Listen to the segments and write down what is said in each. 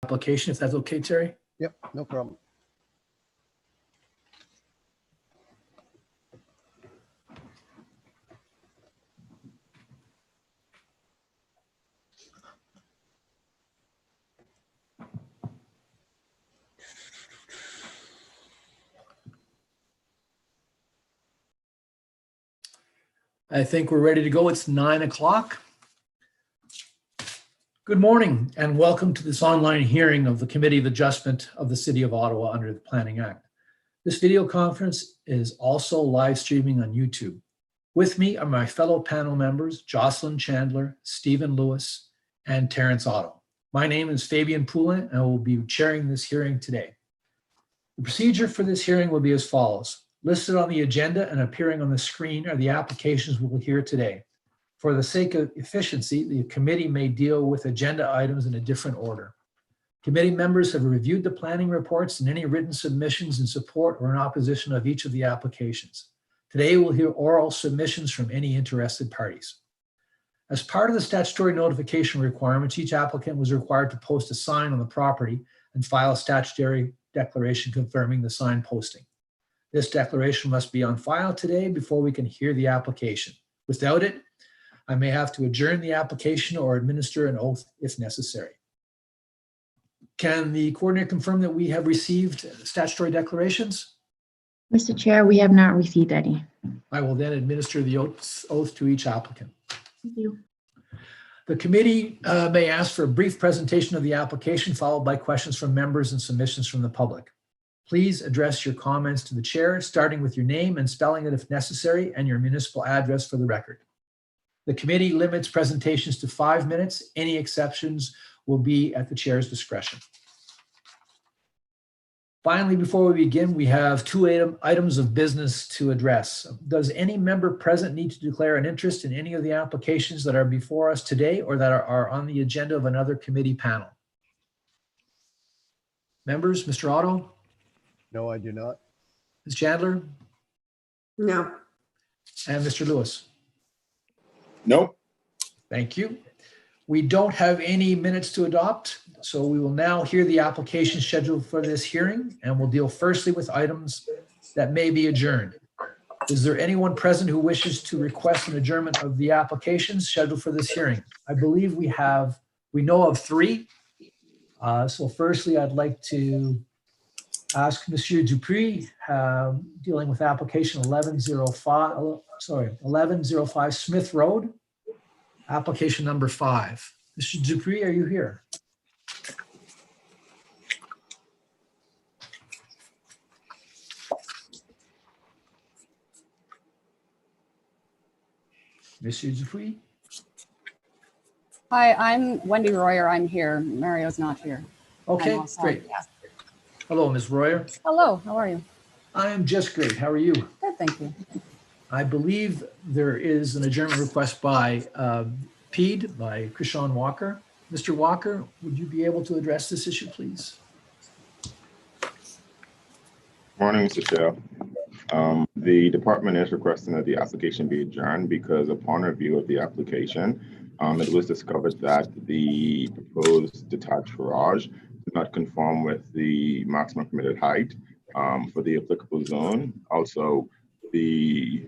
application, if that's okay, Terry? Yep, no problem. I think we're ready to go. It's 9 o'clock. Good morning and welcome to this online hearing of the Committee of Adjustment of the City of Ottawa under the Planning Act. This video conference is also live streaming on YouTube. With me are my fellow panel members, Jocelyn Chandler, Stephen Lewis, and Terrence Otto. My name is Fabian Poulin and I will be chairing this hearing today. The procedure for this hearing will be as follows. Listed on the agenda and appearing on the screen are the applications we will hear today. For the sake of efficiency, the committee may deal with agenda items in a different order. Committee members have reviewed the planning reports and any written submissions in support or in opposition of each of the applications. Today, we'll hear oral submissions from any interested parties. As part of the statutory notification requirements, each applicant was required to post a sign on the property and file a statutory declaration confirming the sign posting. This declaration must be on file today before we can hear the application. Without it, I may have to adjourn the application or administer an oath if necessary. Can the coordinator confirm that we have received statutory declarations? Mr. Chair, we have not received any. I will then administer the oath to each applicant. Thank you. The committee may ask for a brief presentation of the application followed by questions from members and submissions from the public. Please address your comments to the chair, starting with your name and spelling it if necessary, and your municipal address for the record. The committee limits presentations to 5 minutes. Any exceptions will be at the chair's discretion. Finally, before we begin, we have two items of business to address. Does any member present need to declare an interest in any of the applications that are before us today or that are on the agenda of another committee panel? Members, Mr. Otto? No, I do not. Ms. Chandler? No. And Mr. Lewis? Nope. Thank you. We don't have any minutes to adopt, so we will now hear the application scheduled for this hearing, and we'll deal firstly with items that may be adjourned. Is there anyone present who wishes to request an adjournment of the applications scheduled for this hearing? I believe we know of 3. So firstly, I'd like to ask Monsieur Dupuis, dealing with application 1105 Smith Road, application number 5. Mr. Dupuis, are you here? Monsieur Dupuis? Hi, I'm Wendy Royer. I'm here. Mario's not here. Okay, great. Yeah. Hello, Ms. Royer. Hello, how are you? I am just great. How are you? Good, thank you. I believe there is an adjournment request by PED, by Krishan Walker. Mr. Walker, would you be able to address this issue, please? Morning, Mr. Chair. The department is requesting that the application be adjourned because upon review of the application, it was discovered that the proposed detached garage did not conform with the maximum permitted height for the applicable zone. Also, the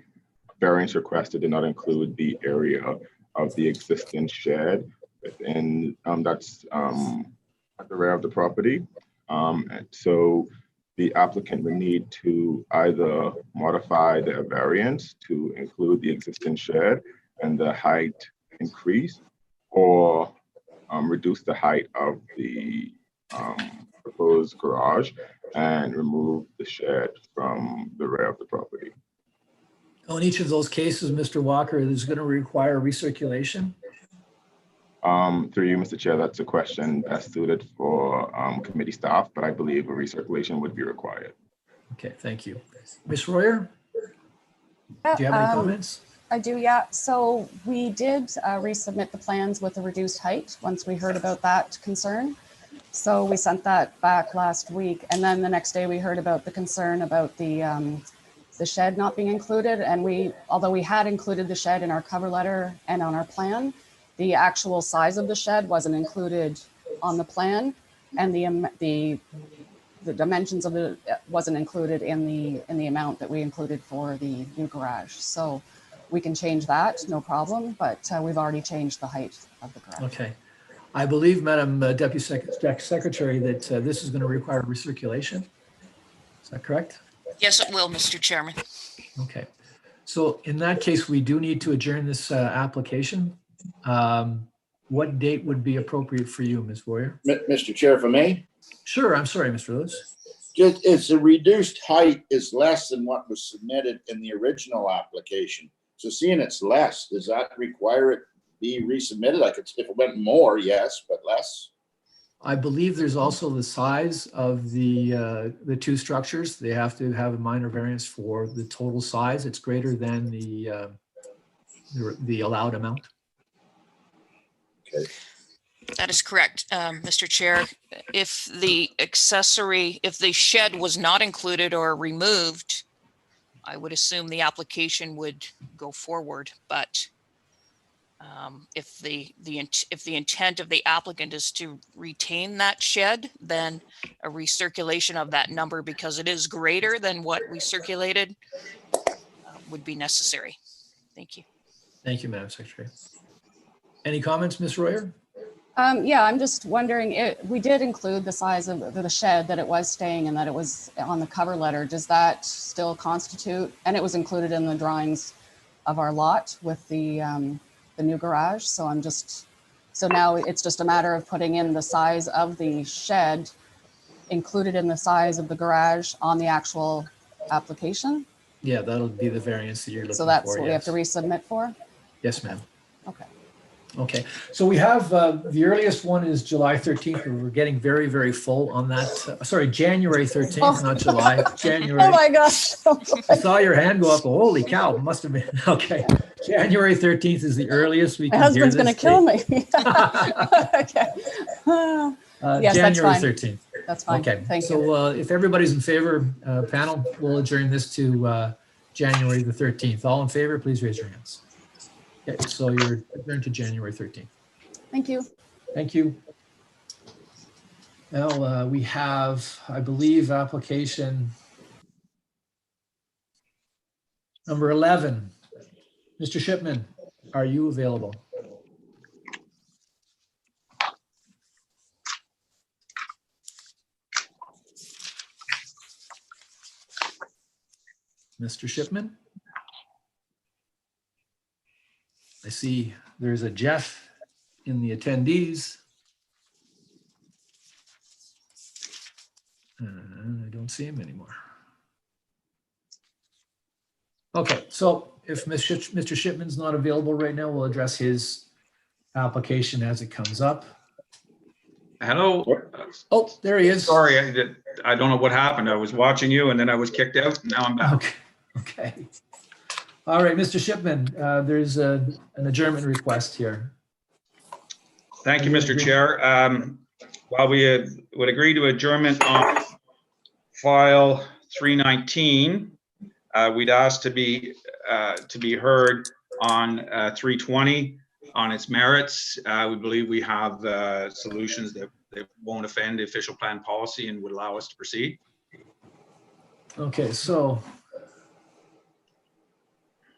variance requested did not include the area of the existing shed within that's at the rear of the property. And so the applicant would need to either modify their variance to include the existing shed and the height increase, or reduce the height of the proposed garage and remove the shed from the rear of the property. In each of those cases, Mr. Walker, is going to require recirculation? Through you, Mr. Chair, that's a question best suited for committee staff, but I believe a recirculation would be required. Okay, thank you. Ms. Royer, do you have any comments? I do, yeah. So we did resubmit the plans with a reduced height once we heard about that concern. So we sent that back last week. And then the next day we heard about the concern about the shed not being included. And although we had included the shed in our cover letter and on our plan, the actual size of the shed wasn't included on the plan. and the dimensions of it wasn't included in the amount that we included for the new garage. So we can change that, no problem, but we've already changed the height of the garage. Okay. I believe, Madam Deputy Secretary, that this is going to require recirculation. Is that correct? Yes, it will, Mr. Chairman. Okay. So in that case, we do need to adjourn this application. What date would be appropriate for you, Ms. Boyer? Mr. Chair, if I may, Sure. I'm sorry, Mr. Lewis. just, it's a reduced height is less than what was submitted in the original application. So seeing it's less, does that require it be resubmitted? Like if it went more, yes, but less? I believe there's also the size of the two structures. They have to have a minor variance for the total size. It's greater than the allowed amount. Okay. That is correct, Mr. Chair. If the shed was not included or removed, I would assume the application would go forward. But if the intent of the applicant is to retain that shed, then a recirculation of that number, because it is greater than what we circulated, would be necessary. Thank you. Thank you, Madam Secretary. Any comments, Ms. Royer? Yeah, I'm just wondering, we did include the size of the shed that it was staying and that it was on the cover letter. Does that still constitute, and it was included in the drawings of our lot with the new garage? So now it's just a matter of putting in the size of the shed included in the size of the garage on the actual application? Yeah, that'll be the variance that you're looking for. So that's what we have yes. to resubmit for? Yes, ma'am. Okay. Okay, so we have, the earliest one is July 13th. We're getting very, very full on that. Sorry, January 13th, Oh. not July, January. Oh my gosh. I saw your hand go up. Holy cow, must have been, okay. January 13th is the earliest we My can hear husband's this gonna kill date. me. Okay. Yes, that's January fine. 13th. That's fine. Okay, Thank you. so if everybody's in favor, panel, we'll adjourn this to January the 13th. All in favor, please raise your hands. Okay, so you're adjourned to January 13th. Thank you. Thank you. Now we have, I believe, application number 11. Mr. Shipman, are you available? Mr. Shipman? I see there's a Jeff in the attendees. I don't see him anymore. Okay, so if Mr. Shipman's not available right now, we'll address his application as it comes up. Hello. Oh, there he is. Sorry, I don't know what happened. I was watching you and then I was kicked out. Now I'm back. Okay. Okay. All right, Mr. Shipman, there's an adjournment request here. Thank you, Mr. Chair. While we would agree to adjournment on file 319, we'd ask to be heard on 320 on its merits. We believe we have solutions that won't offend the official plan policy and would allow us to proceed. Okay, so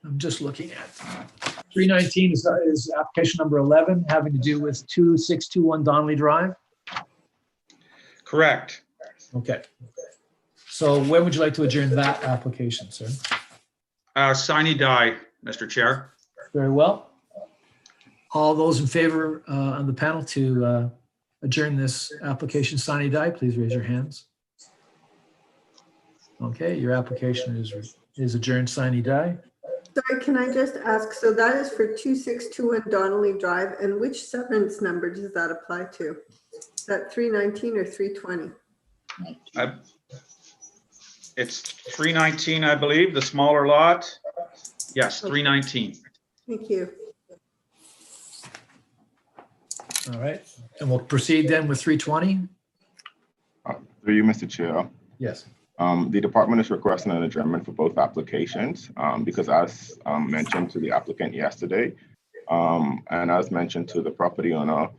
I'm just looking at 319 is application number 11, having to do with 2621 Donnelly Drive. Correct. Okay. So when would you like to adjourn that application, sir? Sine die, Mr. Chair. Very well. All those in favor on the panel to adjourn this application sine die, please raise your hands. Okay, your application is adjourned sine die. Sorry, can I just ask, so that is for 2621 Donnelly Drive, and which severance number does that apply to? Is that 319 or 320? It's 319, I believe, the smaller lot. Yes, 319. Thank you. All right, and we'll proceed then with 320. Through you, Mr. Chair. Yes. The department is requesting an adjournment for both applications because as mentioned to the applicant yesterday, and as mentioned to the property owner,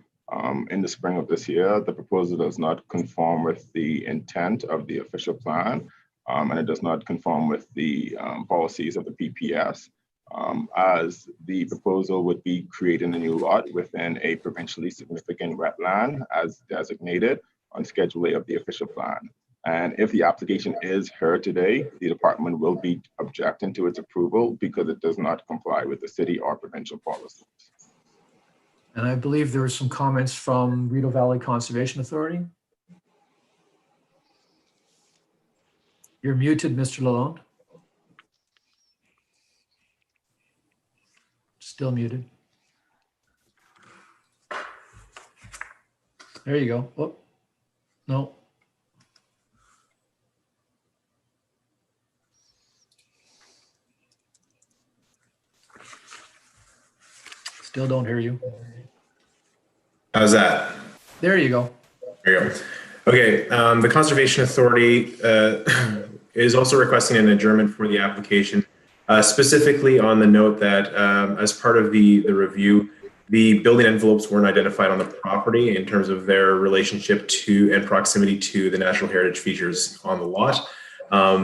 in the spring of this year. The proposal does not conform with the intent of the official plan, and it does not conform with the policies of the PPS, as the proposal would be creating a new lot within a provincially significant wetland as designated on Schedule A of the official plan. And if the application is heard today, the department will be objecting to its approval because it does not comply with the city or provincial policies. And I believe there were some comments from Rideau Valley Conservation Authority. You're muted, Mr. Lalonde. Still muted. There you go. Oh, no. Still don't hear you. How's that? There you go. There you go. Okay, the Conservation Authority is also requesting an adjournment for the application, specifically on the note that as part of the review, the building envelopes weren't identified on the property in terms of their relationship to and proximity to the natural heritage features on the lot.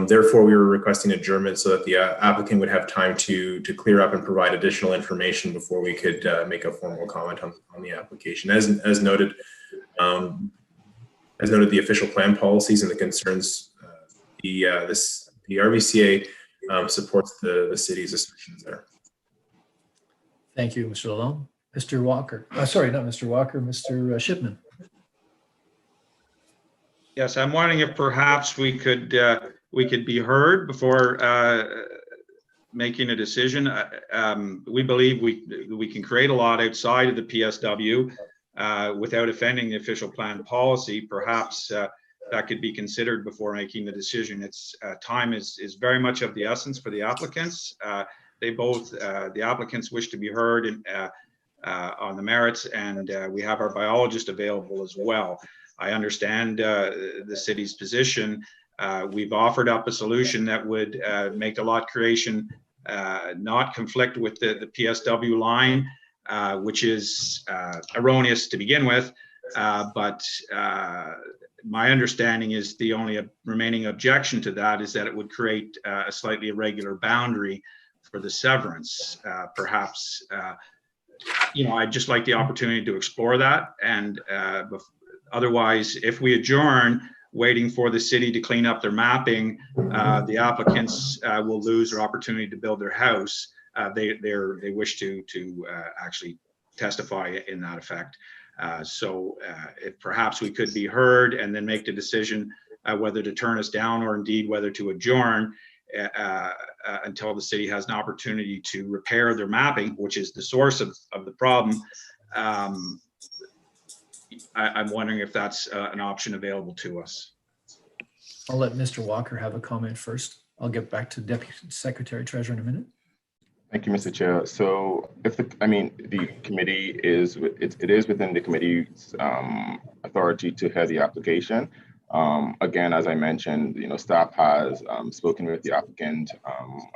Therefore, we were requesting adjournment so that the applicant would have time to clear up and provide additional information before we could make a formal comment on the application. As noted, the official plan policies and the concerns, the RVCA supports the city's assertions there. Thank you, Mr. Lalonde. Mr. Walker. Sorry, not Mr. Walker, Mr. Shipman. Yes, I'm wondering if perhaps we could be heard before making a decision. We believe we can create a lot outside of the PSW without offending the official plan policy. Perhaps that could be considered before making the decision. It's time is very much of the essence for the applicants. They both, the applicants wish to be heard on the merits, and we have our biologist available as well. I understand the city's position. We've offered up a solution that would make the lot creation not conflict with the PSW line, which is erroneous to begin with. But my understanding is the only remaining objection to that is that it would create a slightly irregular boundary for the severance. Perhaps, I'd just like the opportunity to explore that. And otherwise, if we adjourn, waiting for the city to clean up their mapping, the applicants will lose their opportunity to build their house. They wish to actually testify in that effect. So if perhaps we could be heard and then make the decision whether to turn us down or indeed whether to adjourn until the city has an opportunity to repair their mapping, which is the source of the problem. I'm wondering if that's an option available to us. I'll let Mr. Walker have a comment first. I'll get back to Deputy Secretary Treasurer in a minute. Thank you, Mr. Chair. So if the committee is, it is within the committee's authority to hear the application. Again, as I mentioned, staff has spoken with the applicant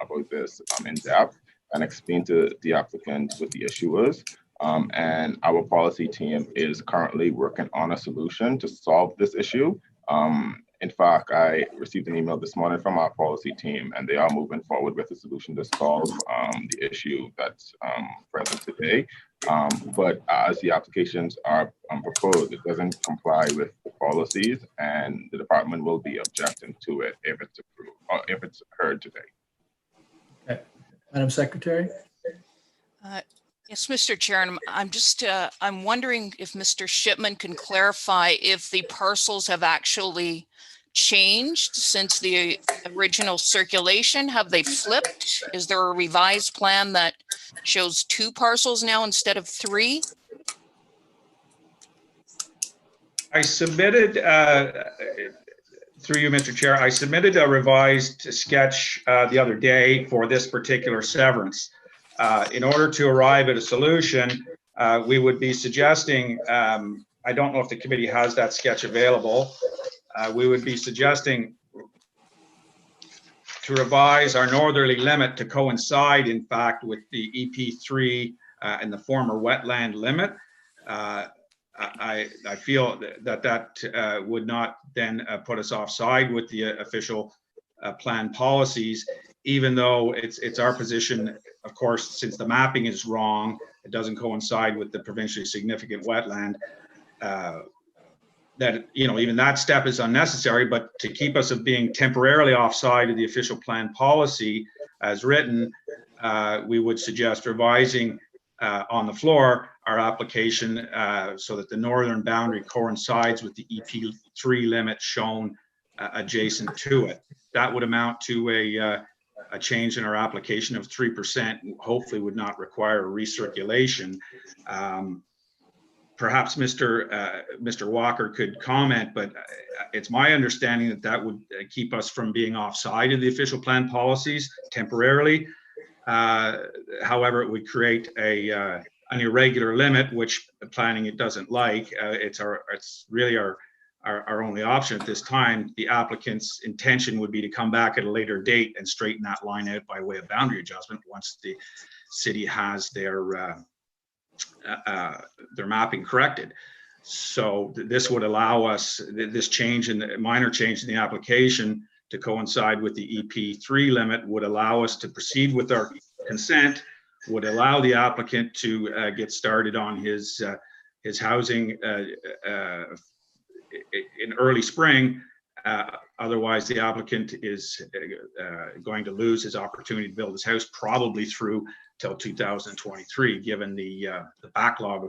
about this in depth and explained to the applicant what the issue was. And our policy team is currently working on a solution to solve this issue. In fact, I received an email this morning from our policy team, and they are moving forward with a solution to solve the issue that's present today. But as the applications are proposed, it doesn't comply with the policies, and the department will be objecting to it if it's approved or if it's heard today. Okay. Madam Secretary. Yes, Mr. Chair, and I'm wondering if Mr. Shipman can clarify if the parcels have actually changed since the original circulation. Have they flipped? Is there a revised plan that shows 2 parcels now instead of 3? I submitted, through you, Mr. Chair, I submitted a revised sketch the other day for this particular severance. In order to arrive at a solution, we would be suggesting, I don't know if the committee has that sketch available, we would be suggesting to revise our northerly limit to coincide, in fact, with the EP3 and the former wetland limit. I feel that would not then put us offside with the official plan policies, even though it's our position, of course, since the mapping is wrong, it doesn't coincide with the provincially significant wetland, that, you know, even that step is unnecessary. But to keep us of being temporarily offside of the official plan policy as written, we would suggest revising on the floor our application so that the northern boundary coincides with the EP3 limit shown adjacent to it. That would amount to a change in our application of 3%, hopefully would not require a recirculation. Perhaps Mr. Walker could comment, but it's my understanding that that would keep us from being offside of the official plan policies temporarily. However, it would create an irregular limit, which planning it doesn't like. It's really our only option at this time. The applicant's intention would be to come back at a later date and straighten that line out by way of boundary adjustment once the city has their mapping corrected. So this would allow us, this change in the minor change in the application to coincide with the EP3 limit would allow us to proceed with our consent, would allow the applicant to get started on his housing in early spring. Otherwise, the applicant is going to lose his opportunity to build his house probably through till 2023, given the backlog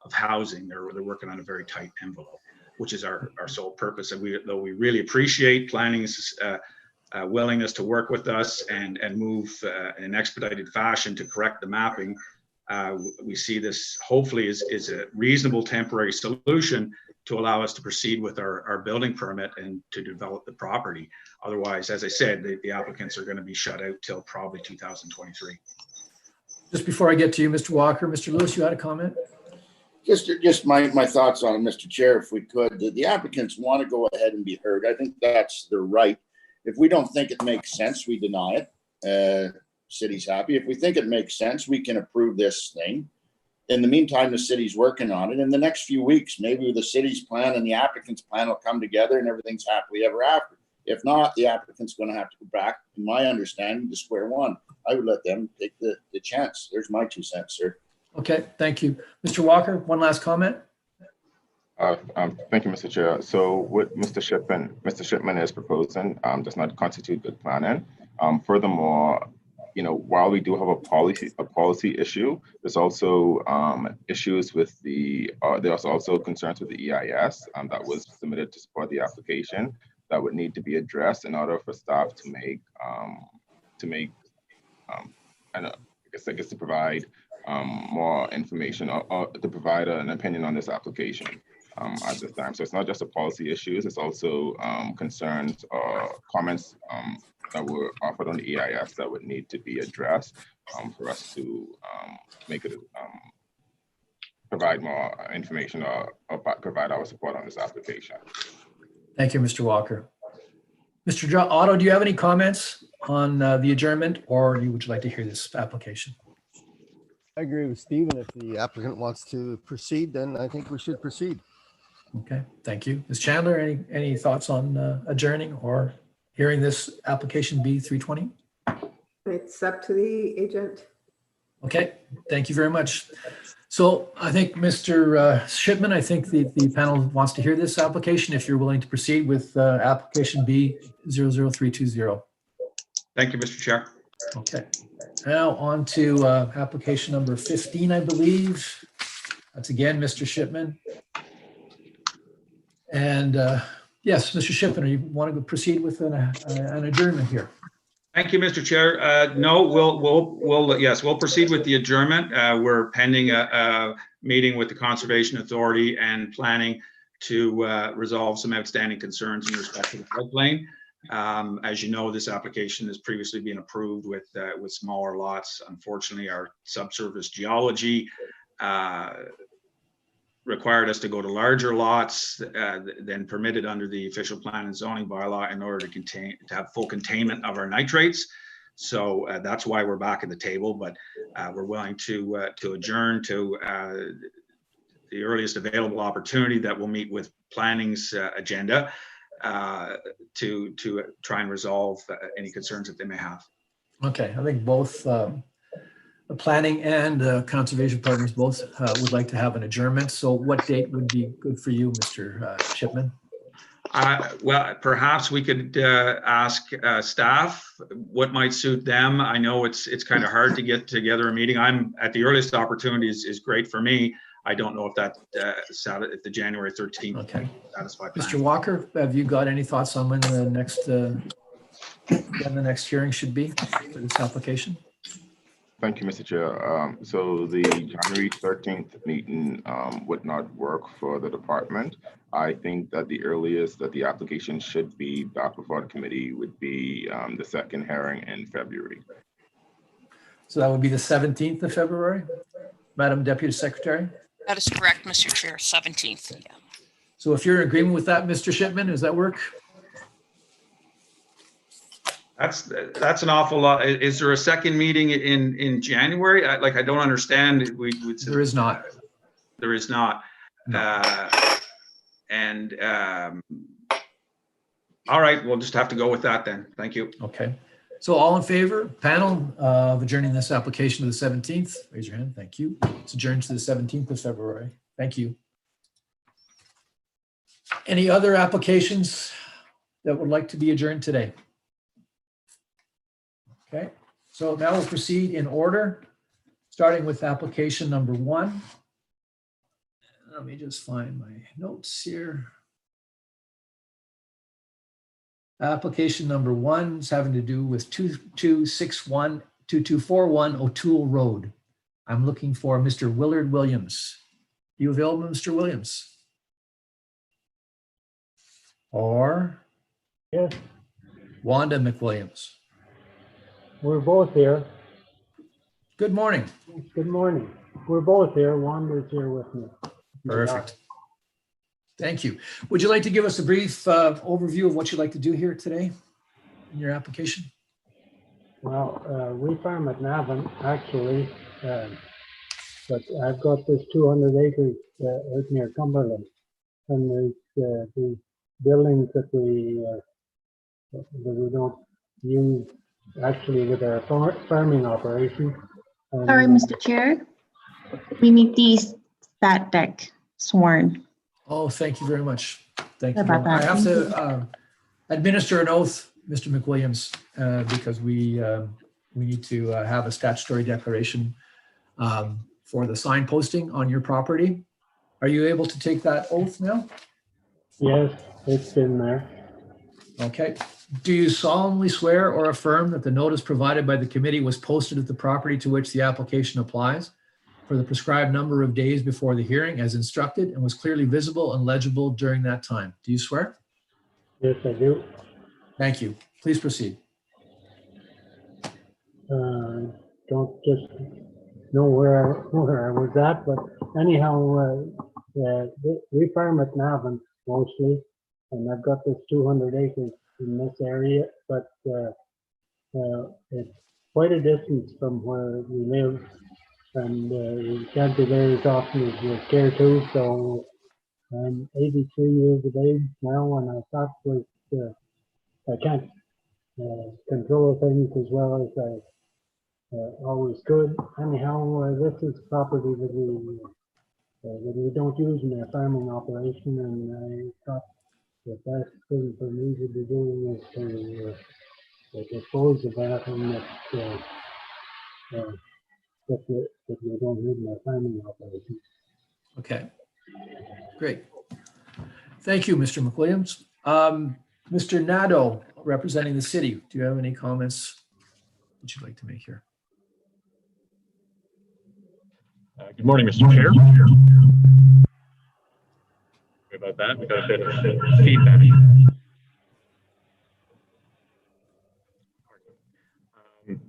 of housing. They're working on a very tight envelope, which is our sole purpose. And though we really appreciate planning's willingness to work with us and move in an expedited fashion to correct the mapping, we see this hopefully is a reasonable temporary solution to allow us to proceed with our building permit and to develop the property. Otherwise, as I said, the applicants are going to be shut out till probably 2023. Just before I get to you, Mr. Walker, Mr. Lewis, you had a comment? Just my thoughts on it, Mr. Chair, if we could. The applicants want to go ahead and be heard. I think that's their right. If we don't think it makes sense, we deny it. City's happy. If we think it makes sense, we can approve this thing. In the meantime, the city's working on it. In the next few weeks, maybe the city's plan and the applicant's plan will come together and everything's happily ever after. If not, the applicant's going to have to go back, in my understanding, to square one. I would let them take the chance. There's my 2 cents, sir. Okay, thank you. Mr. Walker, one last comment? Thank you, Mr. Chair. So what Mr. Shipman is proposing does not constitute good planning. Furthermore, you know, while we do have a policy issue, there's also issues with there's also concerns with the EIS that was submitted to support the application that would need to be addressed in order for staff to make I guess to provide more information or to provide an opinion on this application at this time. So it's not just a policy issues, it's also concerns or comments that were offered on the EIS that would need to be addressed for us to make it provide more information or provide our support on this application. Thank you, Mr. Walker. Mr. Otto, do you have any comments on the adjournment, or would you like to hear this application? I agree with Stephen. If the applicant wants to proceed, then I think we should proceed. Okay, thank you. Ms. Chandler, any thoughts on adjourning or hearing this application B320? It's up to the agent. Okay, thank you very much. So I think Mr. Shipman, I think the panel wants to hear this application if you're willing to proceed with application B00320. Thank you, Mr. Chair. Okay, now on to application number 15, I believe. That's again, Mr. Shipman. And yes, Mr. Shipman, you want to proceed with an adjournment here? Thank you, Mr. Chair. No, we'll proceed with the adjournment. We're pending a meeting with the Conservation Authority and planning to resolve some outstanding concerns in respect to the floodplain. As you know, this application has previously been approved with smaller lots. Unfortunately, our subsurface geology required us to go to larger lots than permitted under the official plan and zoning bylaw in order to have full containment of our nitrates. So that's why we're back at the table, but we're willing to adjourn to the earliest available opportunity that we'll meet with planning's agenda to try and resolve any concerns that they may have. Okay, I think both the planning and conservation partners both would like to have an adjournment. So what date would be good for you, Mr. Shipman? Well, perhaps we could ask staff what might suit them. I know it's kind of hard to get together a meeting. I'm at the earliest opportunity is great for me. I don't know if that if the January 13th Okay. satisfy. Mr. Walker, have you got any thoughts on when the next hearing should be for this application? Thank you, Mr. Chair. So the January 13th meeting would not work for the department. I think that the earliest that the application should be back before the committee would be the second hearing in February. So that would be the 17th of February, Madam Deputy Secretary? That is correct, Mr. Chair, 17th. Yeah. So if you're in agreement with that, Mr. Shipman, does that work? That's an awful lot. Is there a second meeting in January? I don't understand. There is not. There is not. No. All right, we'll just have to go with that then. Thank you. Okay. So all in favor, panel, of adjourning this application to the 17th? Raise your hand. Thank you. It's adjourned to the 17th of February. Thank you. Any other applications that would like to be adjourned today? Okay, so now we'll proceed in order, starting with application number 1. Let me just find my notes here. Application number 1 is having to do with 2241 O'Toole Road. I'm looking for Mr. Willard Williams. Are you available, Mr. Williams? Or Yes, Wanda McWilliams? we're both here. Good morning. Good morning. We're both here. Wanda's here with me. Perfect. Thank you. Would you like to give us a brief overview of what you'd like to do here today in your application? Well, we farm at Navan, actually, but I've got this 200 acres out near Cumberland. And there's the buildings that we don't use actually with our farming operation. Sorry, Mr. Chair. We need these stat deck sworn. Oh, thank you very much. Thank you. About that. I have to administer an oath, Mr. McWilliams, because we need to have a statutory declaration for the sign posting on your property. Are you able to take that oath now? Yes, it's in there. Okay. Do you solemnly swear or affirm that the notice provided by the committee was posted at the property to which the application applies for the prescribed number of days before the hearing as instructed and was clearly visible and legible during that time? Do you swear? Yes, I do. Thank you. Please proceed. Don't just know where I was at, but anyhow, we farm at Navan mostly, and I've got this 200 acres in this area, but it's quite a distance from where we live, and we can't be there as often as we care to. So I'm 83 years of age now, and I thought I can't control things as well as I always could. Anyhow, this is property that we don't use in our farming operation, and I thought the best thing for me to be doing is to dispose of that, and that we don't use in our farming operation. Okay. Great. Thank you, Mr. McWilliams. Mr. Nadeau, representing the city, do you have any comments that you'd like to make here? Good morning, Mr. Chair. Sorry about that. We got a bit of feedback.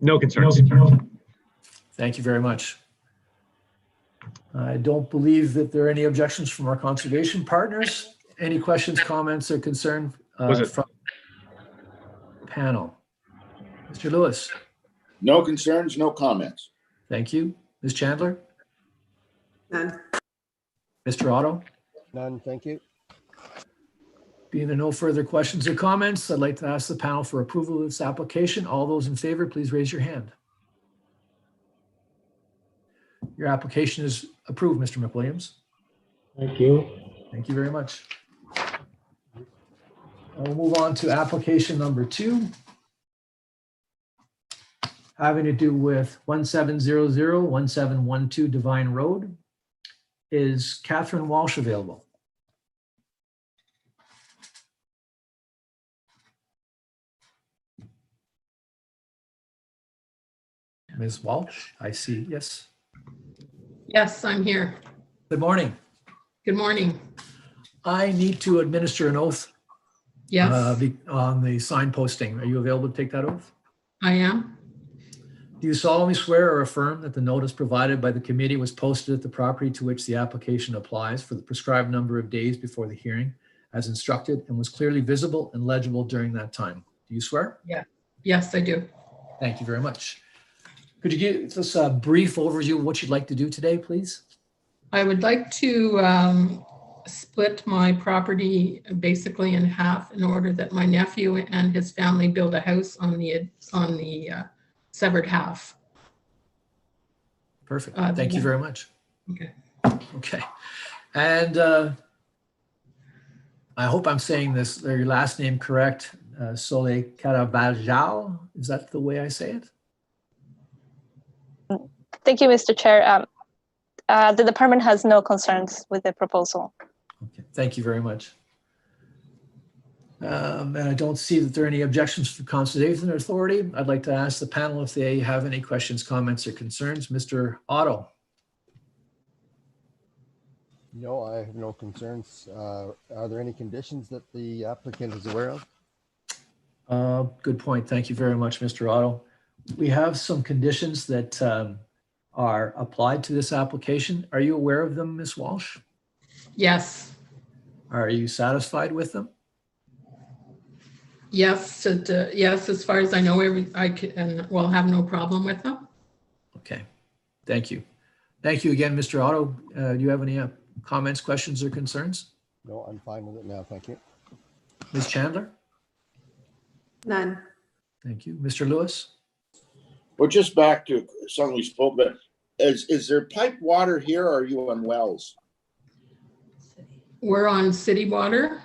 No concerns. Thank you very much. I don't believe that there are any objections from our conservation partners. Any questions, comments, or concern from the panel? Mr. Lewis? No concerns, no comments. Thank you. Ms. Chandler? None. Mr. Otto? None, thank you. Being there no further questions or comments, I'd like to ask the panel for approval of this application. All those in favor, please raise your hand. Your application is approved, Mr. McWilliams. Thank you. Thank you very much. We'll move on to application number 2, having to do with 1700-1712 Divine Road. Is Catherine Walsh available? Ms. Walsh, I see. Yes. Yes, I'm here. Good morning. Good morning. I need to administer an oath Yes, on the sign posting. Are you available to take that oath? I am. Do you solemnly swear or affirm that the notice provided by the committee was posted at the property to which the application applies for the prescribed number of days before the hearing as instructed and was clearly visible and legible during that time? Do you swear? Yeah. Yes, I do. Thank you very much. Could you give us a brief overview of what you'd like to do today, please? I would like to split my property basically in half in order that my nephew and his family build a house on the severed half. Perfect. Thank you very much. Okay. Okay. And I hope I'm saying your last name correct. Sole Carabajal. Is that the way I say it? Thank you, Mr. Chair. The department has no concerns with the proposal. Okay, thank you very much. And I don't see that there are any objections for Conservation Authority. I'd like to ask the panel if they have any questions, comments, or concerns. Mr. Otto. No, I have no concerns. Are there any conditions that the applicant is aware of? Good point. Thank you very much, Mr. Otto. We have some conditions that are applied to this application. Are you aware of them, Ms. Walsh? Yes. Are you satisfied with them? Yes. Yes, as far as I know, I will have no problem with them. Okay. Thank you. Thank you again, Mr. Otto. Do you have any comments, questions, or concerns? No, I'm fine with it now, thank you. Ms. Chandler? None. Thank you. Mr. Lewis? But just back to something we spoke about, is there pipe water here or are you on wells? We're on city water.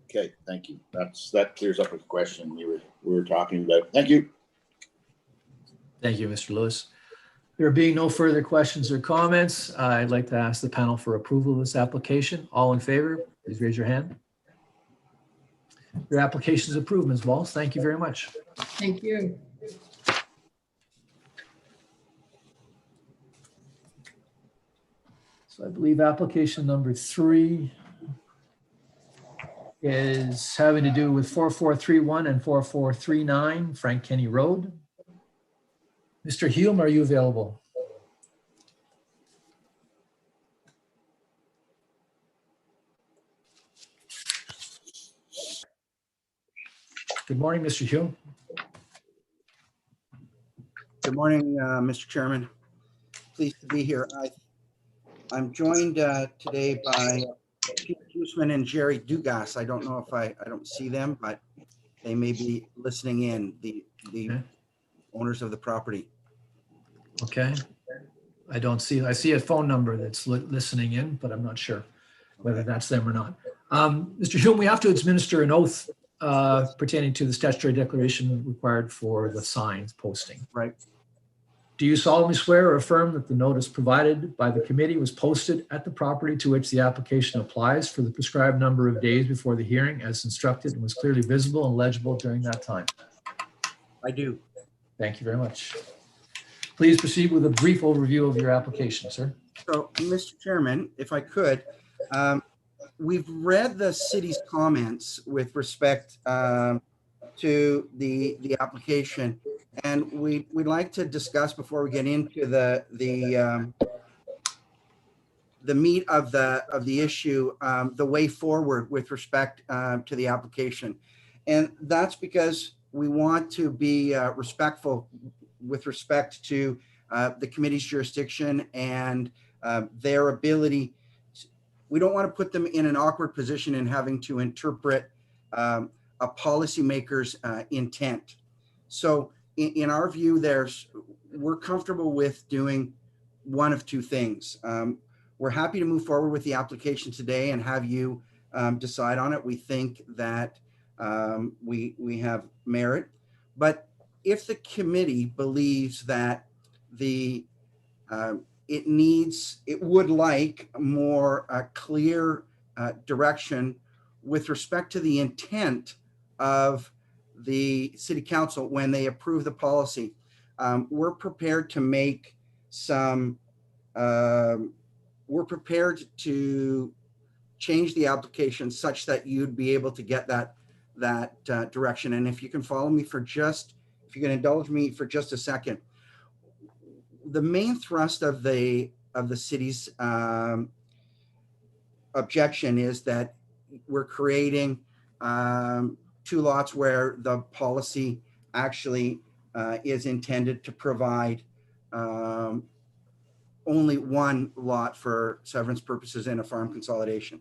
Okay, thank you. That clears up a question we were talking about. Thank you. Thank you, Mr. Lewis. There being no further questions or comments, I'd like to ask the panel for approval of this application. All in favor, please raise your hand. Your application is approved, Ms. Walsh. Thank you very much. Thank you. So I believe application number 3 is having to do with 4431 and 4439 Frank Kenny Road. Mr. Hume, are you available? Good morning, Mr. Hume. Good morning, Mr. Chairman. Pleased to be here. I'm joined today by Peter Huseman and Jerry Dugas. I don't know if I don't see them, but they may be listening in, the Okay. owners of the property. Okay. I see a phone number that's listening in, but I'm not sure whether that's them or not. Mr. Hume, we have to administer an oath pertaining to the statutory declaration required for the signs posting. Right. Do you solemnly swear or affirm that the notice provided by the committee was posted at the property to which the application applies for the prescribed number of days before the hearing as instructed and was clearly visible and legible during that time? I do. Thank you very much. Please proceed with a brief overview of your application, sir. So, Mr. Chairman, if I could, we've read the city's comments with respect to the application, and we'd like to discuss before we get into the meat of the issue, the way forward with respect to the application. And that's because we want to be respectful with respect to the committee's jurisdiction and their ability we don't want to put them in an awkward position in having to interpret a policymaker's intent. So in our view, we're comfortable with doing one of two things. We're happy to move forward with the application today and have you decide on it. We think that we have merit, but if the committee believes that it would like more clear direction with respect to the intent of the city council when they approve the policy, we're prepared to make some, we're prepared to change the application such that you'd be able to get that direction. And if you can follow me for just, if you can indulge me for just a second, the main thrust of the city's objection is that we're creating 2 lots where the policy actually is intended to provide only 1 lot for severance purposes in a farm consolidation.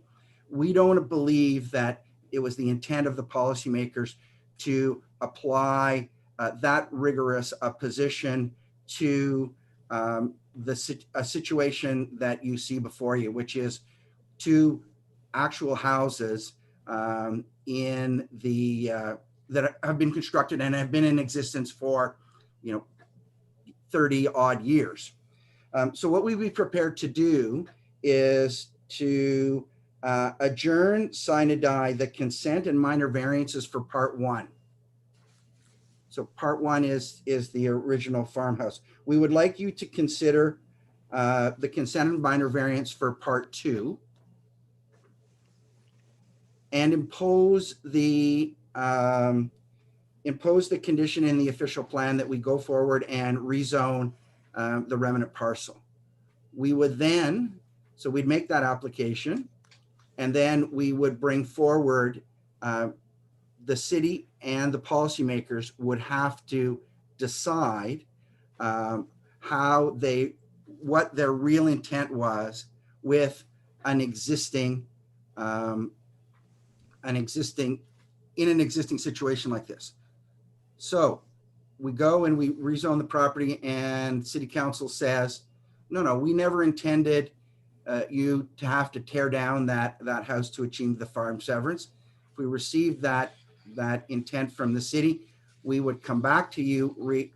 We don't believe that it was the intent of the policymakers to apply that rigorous a position to a situation that you see before you, which is 2 actual houses in the that have been constructed and have been in existence for 30 odd years. So what we'd be prepared to do is to adjourn, sign and die the consent and minor variances for part 1. So part 1 is the original farmhouse. We would like you to consider the consent and minor variance for part 2 and impose the condition in the official plan that we go forward and rezone the remnant parcel. We would then, so we'd make that application, and then we would bring forward the city and the policymakers would have to decide what their real intent was with an existing situation like this. So we go and we rezone the property and city council says, no, we never intended you to have to tear down that house to achieve the farm severance. If we received that intent from the city, we would come back to you, I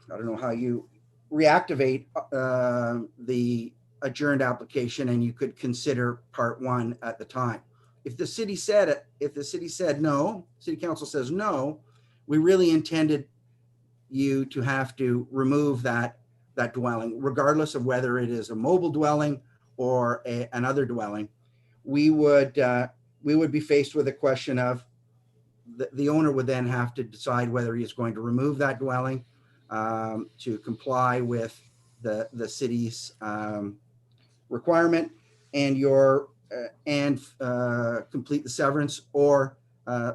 don't know how you reactivate the adjourned application, and you could consider part 1 at the time. If the city said no, city council says no, we really intended you to have to remove that dwelling, regardless of whether it is a mobile dwelling or another dwelling. We would be faced with a question of the owner would then have to decide whether he is going to remove that dwelling to comply with the city's requirement and complete the severance, or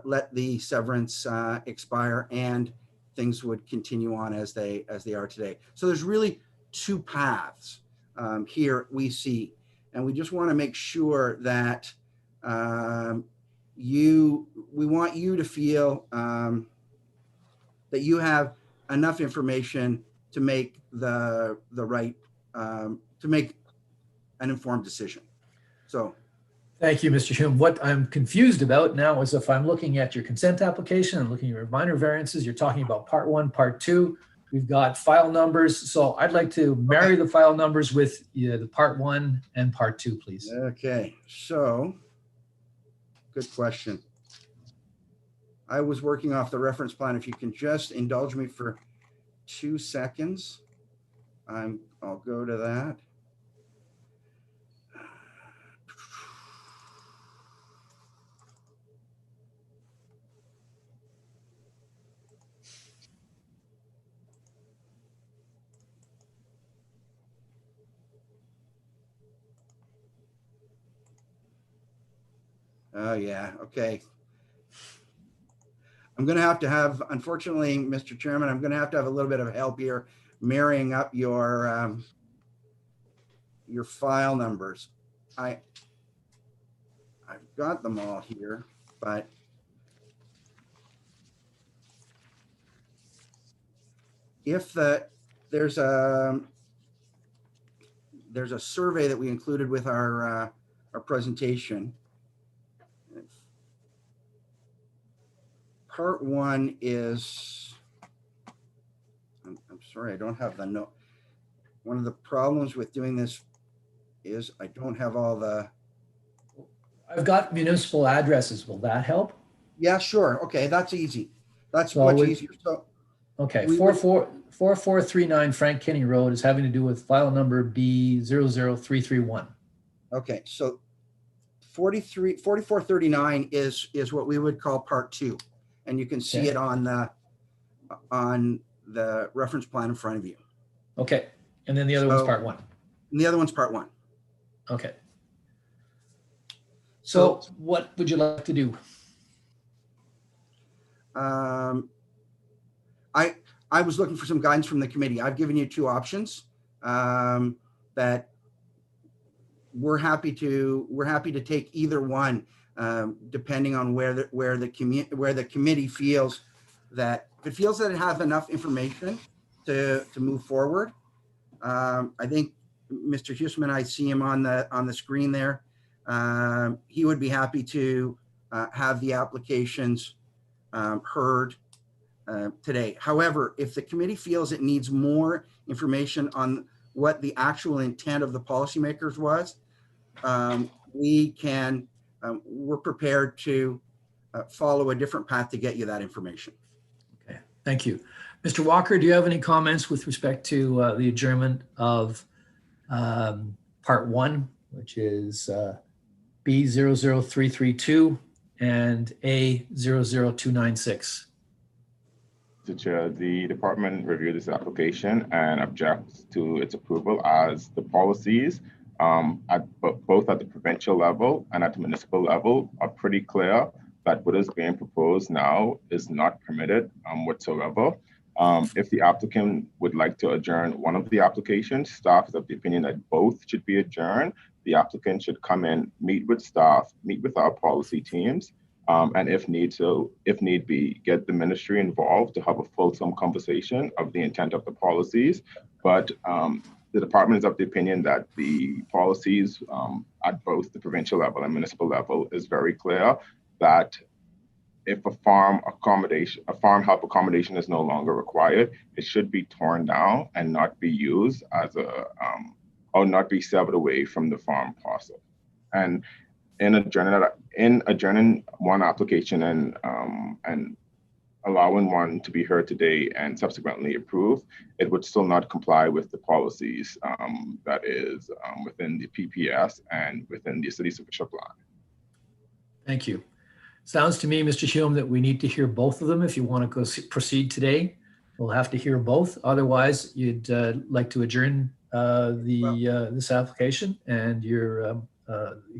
let the severance expire and things would continue on as they are today. So there's really 2 paths here we see, and we just want to make sure that we want you to feel that you have enough information to make the right to make an informed decision. So Thank you, Mr. Hume. What I'm confused about now is if I'm looking at your consent application and looking at your minor variances, you're talking about part 1, part 2. We've got file numbers. So I'd like to marry the file numbers with the part 1 and part 2, please. Okay, so good question. I was working off the reference plan. If you can just indulge me for 2 seconds, I'll go to that. Oh yeah, okay. I'm going to have, unfortunately, Mr. Chairman, I'm going to have a little bit of help here marrying up your your file numbers. I've got them all here, but if there's a survey that we included with our presentation. Part one is, I'm sorry, I don't have the note. One of the problems with doing this is I don't have all the. I've got municipal addresses. Will that help? Yeah, sure. Okay, that's easy. That's So much we- easier. So Okay, we would- 4439 Frank Kinney Road is having to do with file number B00331. okay, so 4439 is what we would call part two. And you can see Okay. it on the reference plan in front of you. Okay, and then the other one's So- part one. And the other one's part one. Okay. So what would you like to do? I was looking for some guidance from the committee. I've given you two options that we're happy to take either one, depending on where the committee feels that, if it feels that it has enough information to move forward. I think Mr. Huseman, I see him on the screen there. He would be happy to have the applications heard today. However, if the committee feels it needs more information on what the actual intent of the policymakers was, we're prepared to follow a different path to get you that information. Okay, thank you. Mr. Walker, do you have any comments with respect to the adjournment of part one, which is B00332 and A00296? Mr. Chair, the department reviewed this application and objects to its approval as the policies both at the provincial level and at the municipal level are pretty clear that what is being proposed now is not permitted whatsoever. If the applicant would like to adjourn one of the applications, staff is of the opinion that both should be adjourned. The applicant should come in, meet with staff, meet with our policy teams, and if need be, get the ministry involved to have a fulsome conversation of the intent of the policies. But the department is of the opinion that the policies at both the provincial level and municipal level is very clear that if a farm help accommodation is no longer required, it should be torn down and not be used as or not be severed away from the farm parcel. And in adjourning one application and allowing one to be heard today and subsequently approved, it would still not comply with the policies that is within the PPS and within the city's official plan. Thank you. Sounds to me, Mr. Hume, that we need to hear both of them. If you want to go proceed today, we'll have to hear both. Otherwise, you'd like to adjourn this application and your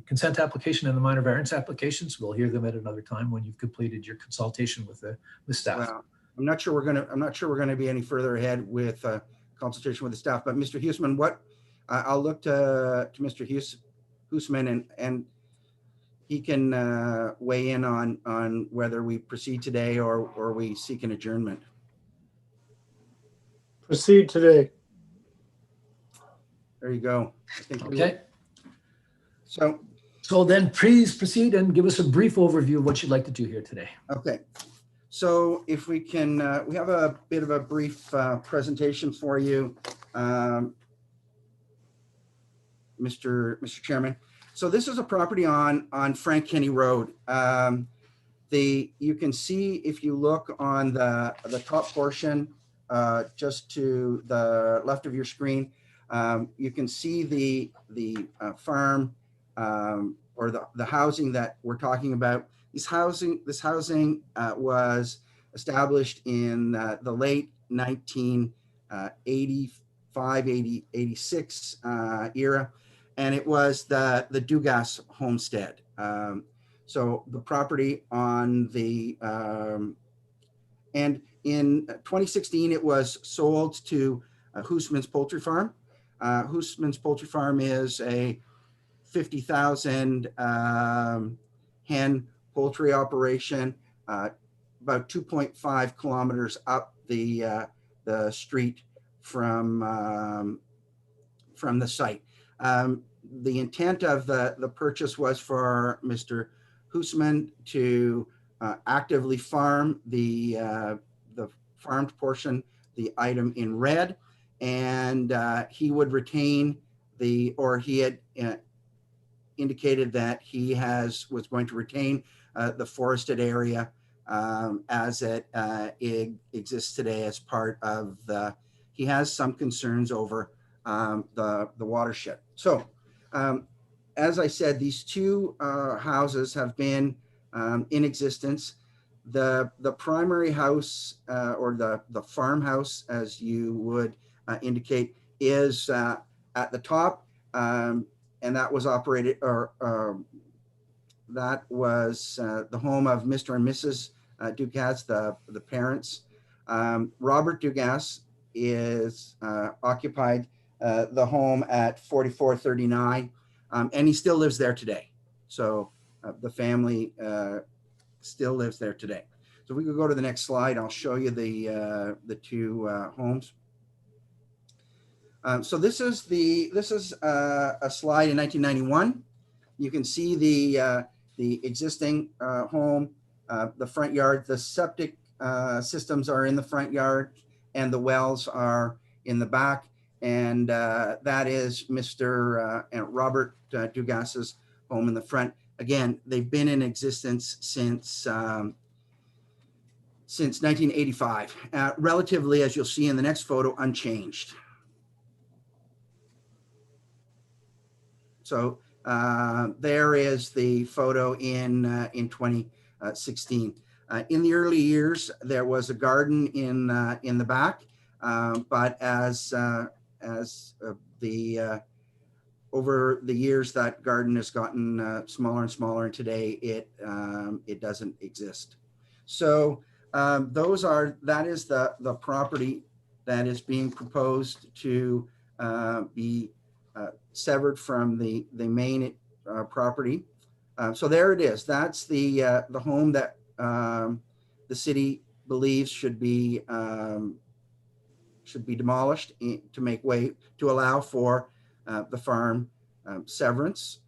consent application and the minor variance applications. We'll hear them at another time when you've completed your consultation with staff. Well, I'm not sure we're going to be any further ahead with consultation with the staff. But Mr. Huseman, I'll look to Mr. Huseman and he can weigh in on whether we proceed today or we seek an adjournment. Proceed today. There you go. I think Okay. So then please proceed and give us a brief overview of what you'd like to do here today. okay. So if we can, we have a bit of a brief presentation for you, Mr. Chairman. So this is a property on Frank Kinney Road. You can see, if you look on the top portion, just to the left of your screen, you can see the farm or the housing that we're talking about. This housing was established in the late 1985, 86 era. And it was the Dugas homestead. So the property on the, and in 2016, it was sold to Huseman's Poultry Farm. Hoosman's Poultry Farm is a 50,000 hen poultry operation, about 2.5 kilometers up the street from the site. The intent of the purchase was for Mr. Hoosman to actively farm the farmed portion, the item in red, and he would retain he had indicated that he was going to retain the forested area as it exists today as part of he has some concerns over the watershed. So as I said, these two houses have been in existence. The primary house or the farmhouse, as you would indicate, is at the top, and that was operated that was the home of Mr. and Mrs. Dugas, the parents. Robert Dugas is occupied the home at 4439, and he still lives there today. So the family still lives there today. So if we could go to the next slide, I'll show you the two homes. So this is a slide in 1991. You can see the existing home, the front yard. The septic systems are in the front yard, and the wells are in the back. And that is Mr. and Robert Dugas's home in the front. Again, they've been in existence since 1985. Relatively, as you'll see in the next photo, unchanged. So there is the photo in 2016. In the early years, there was a garden in the back, but as over the years, that garden has gotten smaller and smaller, and today it doesn't exist. So that is the property that is being proposed to be severed from the main property. So there it is. That's the home that the city believes should be demolished to make way to allow for the farm severance.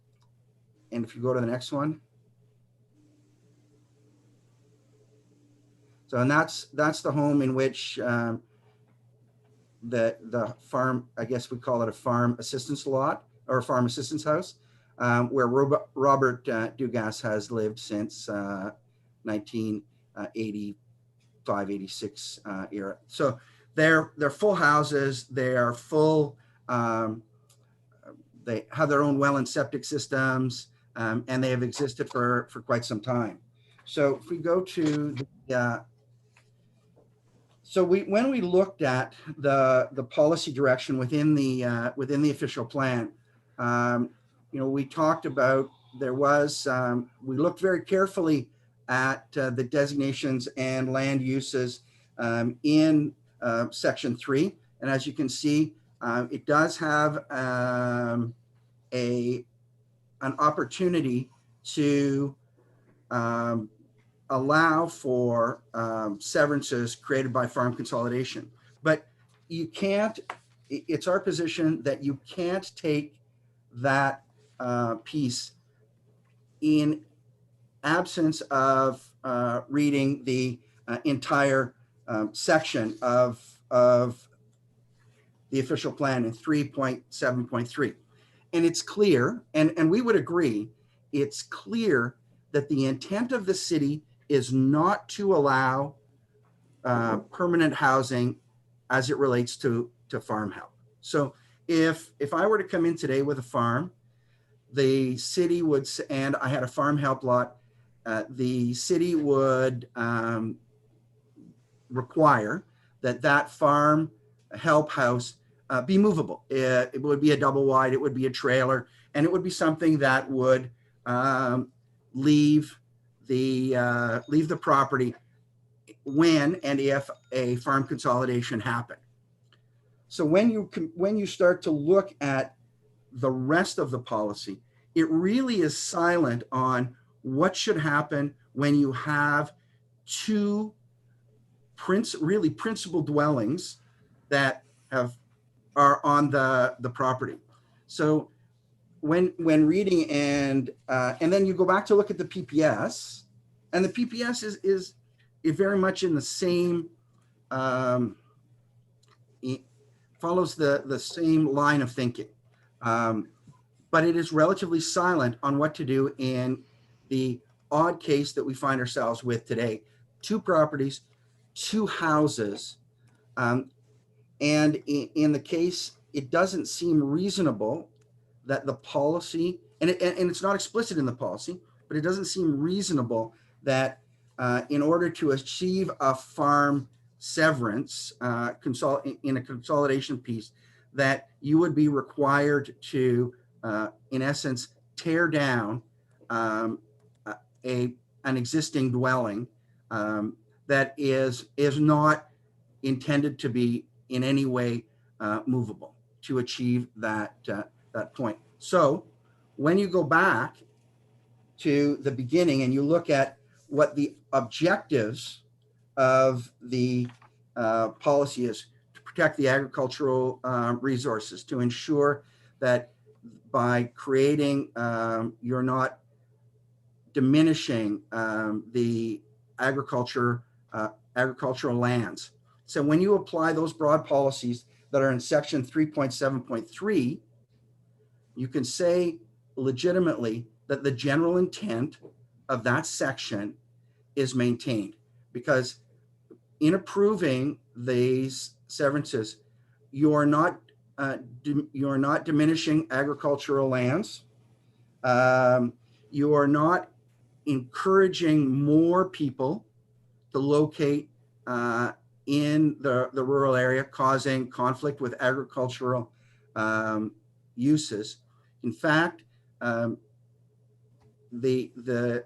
And if you go to the next one. So, and that's the home in which the farm, I guess we call it a farm assistance lot or farm assistance house, where Robert Dugas has lived since 1985, 86 era. So they're full houses. They are full. They have their own well and septic systems, and they have existed for quite some time. So if we go to the when we looked at the policy direction within the official plan, we talked about we looked very carefully at the designations and land uses in section 3, and as you can see, it does have an opportunity to allow for severances created by farm consolidation. But you can't, it's our position that you can't take that piece in absence of reading the entire section of the official plan in 3.7.3. And it's clear, and we would agree, it's clear that the intent of the city is not to allow permanent housing as it relates to farm help. So if I were to come in today with a farm, the city would, and I had a farm help lot, the city would require that farm help house be movable. It would be a double wide, it would be a trailer, and it would be something that would leave the property when and if a farm consolidation happened. So when you start to look at the rest of the policy, it really is silent on what should happen when you have two really principal dwellings that are on the property. So when reading and then you go back to look at the PPS, and the PPS is very much in the same it follows the same line of thinking, but it is relatively silent on what to do in the odd case that we find ourselves with today: two properties, two houses, and in the case, it doesn't seem reasonable that the policy, and it's not explicit in the policy, but it doesn't seem reasonable that in order to achieve a farm severance in a consolidation piece, that you would be required to, in essence, tear down an existing dwelling that is not intended to be in any way movable to achieve that point. So when you go back to the beginning and you look at what the objectives of the policy is: to protect the agricultural resources, to ensure that by creating, you're not diminishing the agricultural lands. So when you apply those broad policies that are in section 3.7.3, you can say legitimately that the general intent of that section is maintained, because in approving these severances, you're not diminishing agricultural lands. You are not encouraging more people to locate in the rural area, causing conflict with agricultural uses. In fact, the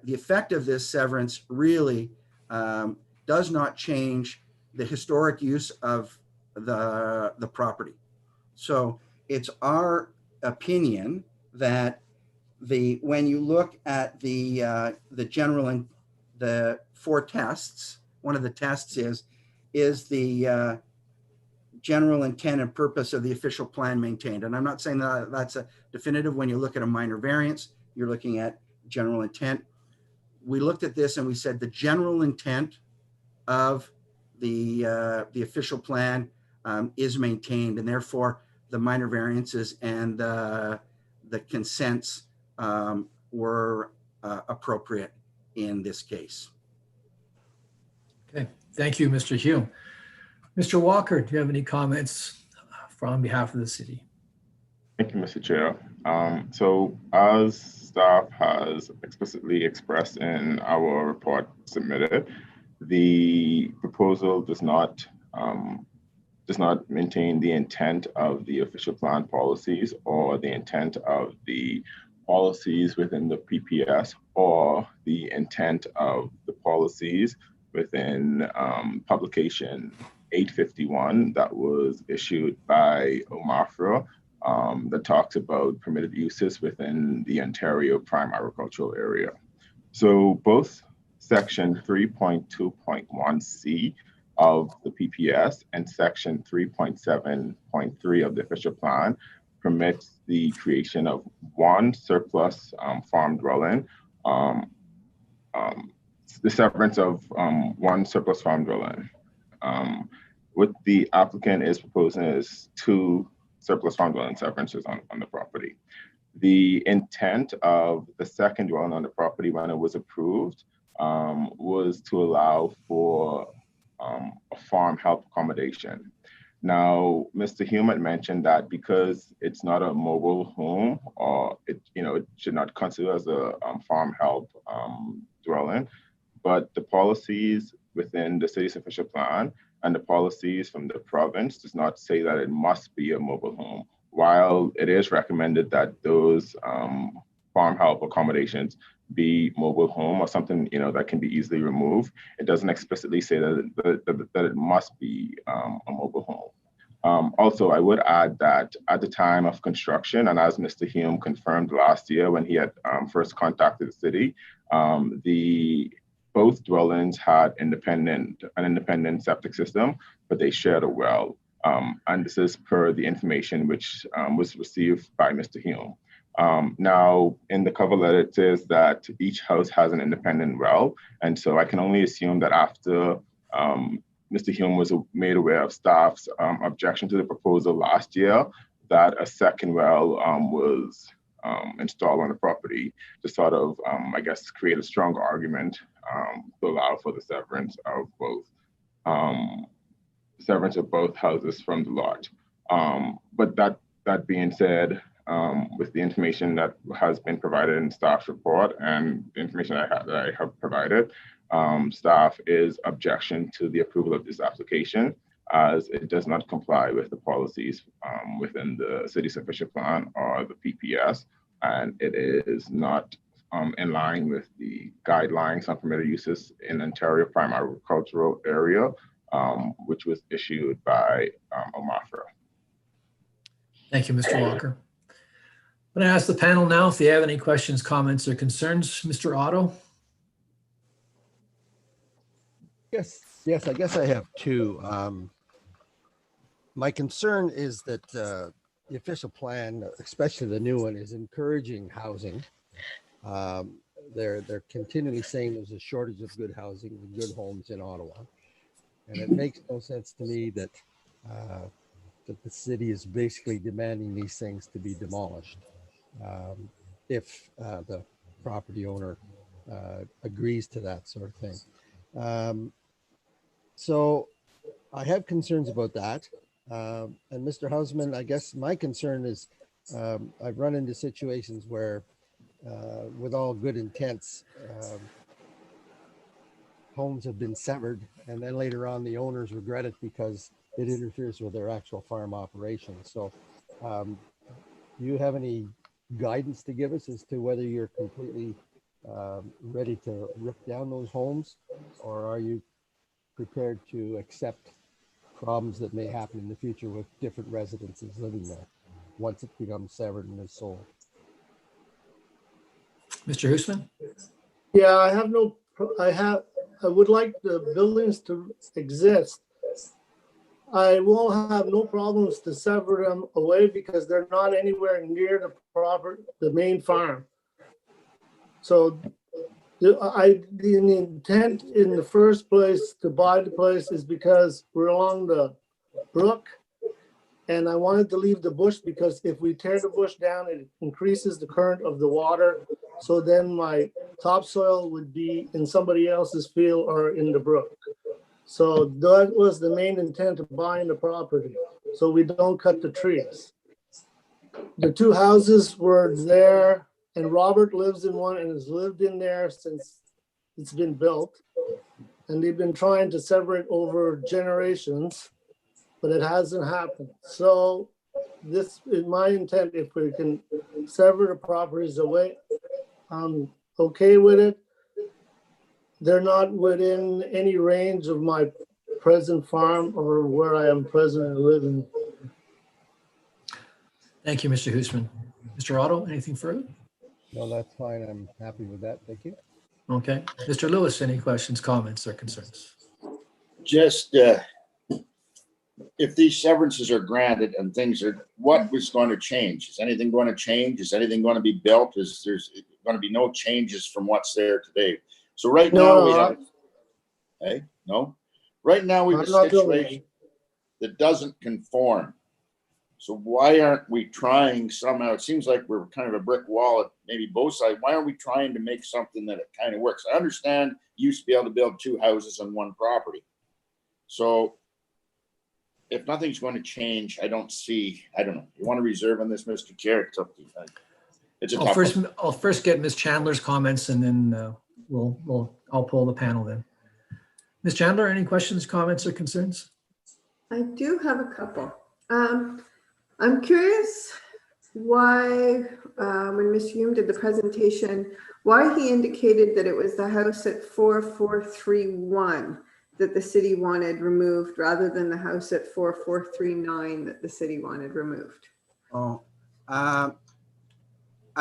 effect of this severance really does not change the historic use of the property. So it's our opinion that when you look at the general and the four tests, one of the tests is the general intent and purpose of the official plan maintained. And I'm not saying that that's a definitive. When you look at a minor variance, you're looking at general intent. We looked at this and we said the general intent of the official plan is maintained, and therefore the minor variances and the consents were appropriate in this case. Okay, thank you, Mr. Hume. Mr. Walker, do you have any comments on behalf of the city? Thank you, Mr. Chair. So as staff has explicitly expressed in our report submitted, the proposal does not maintain the intent of the official plan policies or the intent of the policies within the PPS or the intent of the policies within publication 851 that was issued by OMAFRA that talks about permitted uses within the Ontario prime agricultural area. So both section 3.2.1C of the PPS and section 3.7.3 of the official plan permits the creation of one surplus farm dwelling, the severance of one surplus farm dwelling. What the applicant is proposing is two surplus farm dwelling severances on the property. The intent of the second dwelling on the property when it was approved was to allow for a farm help accommodation. Now, Mr. Hume had mentioned that because it's not a mobile home, or it should not consider as a farm help dwelling, but the policies within the city's official plan and the policies from the province does not say that it must be a mobile home. While it is recommended that those farm help accommodations be mobile home or something that can be easily removed, it doesn't explicitly say that it must be a mobile home. Also, I would add that at the time of construction, and as Mr. Hume confirmed last year when he had first contacted the city, both dwellings had an independent septic system, but they shared a well. And this is per the information which was received by Mr. Hume. Now, in the cover letter, it says that each house has an independent well. And so I can only assume that after Mr. Hume was made aware of staff's objection to the proposal last year, that a second well was installed on the property to sort of, I guess, create a strong argument to allow for the severance of both houses from the lot. But that being said, with the information that has been provided in staff's report and the information that I have provided, staff is objection to the approval of this application as it does not comply with the policies within the city's official plan or the PPS, and it is not in line with the guidelines on permitted uses in Ontario prime agricultural area, which was issued by OMAFRA. Thank you, Mr. Walker. I'm going to ask the panel now if they have any questions, comments, or concerns. Mr. Otto? Yes, I guess I have two. My concern is that the official plan, especially the new one, is encouraging housing. They're continually saying there's a shortage of good housing and good homes in Ottawa. And it makes no sense to me that the city is basically demanding these things to be demolished if the property owner agrees to that sort of thing. So I have concerns about that. And Mr. Hausman, I guess my concern is I've run into situations where with all good intents, homes have been severed, and then later on the owners regret it because it interferes with their actual farm operation. So do you have any guidance to give us as to whether you're completely ready to rip down those homes, or are you prepared to accept problems that may happen in the future with different residences living there once it becomes severed and is sold? Mr. Hoosman? Yeah, I would like the buildings to exist. I will have no problems to sever them away because they're not anywhere near the main farm. So the intent in the first place to buy the place is because we're along the brook, and I wanted to leave the bush because if we tear the bush down, it increases the current of the water. So then my topsoil would be in somebody else's field or in the brook. So that was the main intent of buying the property, so we don't cut the trees. The two houses were there, and Robert lives in one and has lived in there since it's been built. And they've been trying to sever it over generations, but it hasn't happened. So this is my intent. If we can sever the properties away, I'm okay with it. They're not within any range of my present farm or where I am presently living. Thank you, Mr. Hoosman. Mr. Otto, anything further? No, that's fine. I'm happy with that. Thank you. Okay. Mr. Lewis, any questions, comments, or concerns? Just if these severances are granted and things are, what was going to change? Is anything going to change? Is anything going to be built? Is there's going to be no changes from what's there today? So right now we have, hey, no, right now we have a situation that doesn't conform. So why aren't we trying somehow? It seems like we're kind of a brick wall at maybe both sides. Why aren't we trying to make something that it kind of works? I understand you used to be able to build two houses on one property. So if nothing's going to change, I don't know. You want to reserve on this, Mr. Chair? It's up to you. It's a tough one. I'll first get Ms. Chandler's comments, and then I'll pull the panel then. Ms. Chandler, any questions, comments, or concerns? I do have a couple. I'm curious why, when Mr. Hume did the presentation, why he indicated that it was the house at 4431 that the city wanted removed rather than the house at 4439 that the city wanted removed? Oh, I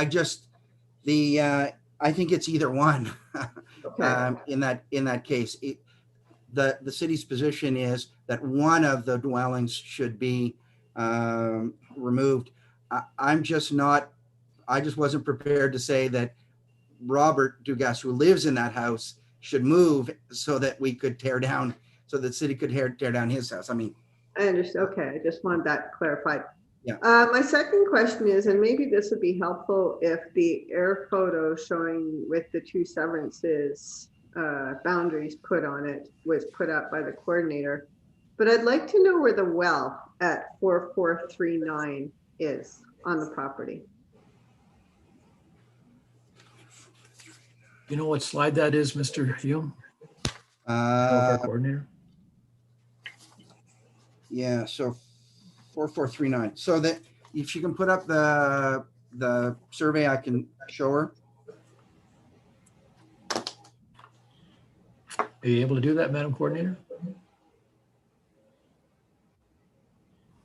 just, I think it's either one. Okay. In that case, the city's position is that one of the dwellings should be removed. I'm just not, I just wasn't prepared to say that Robert Dugas, who lives in that house, should move so that we could tear down, so the city could tear down his house. I mean, I understand. Okay, I just wanted that clarified. Yeah. My second question is, and maybe this would be helpful if the air photo showing with the two severances boundaries put on it was put up by the coordinator. But I'd like to know where the well at 4439 is on the property. You know what slide that is, Mr. Hume? Our coordinator. Yeah, so 4439. So that if she can put up the survey, I can show her. Are you able to do that, Madam Coordinator?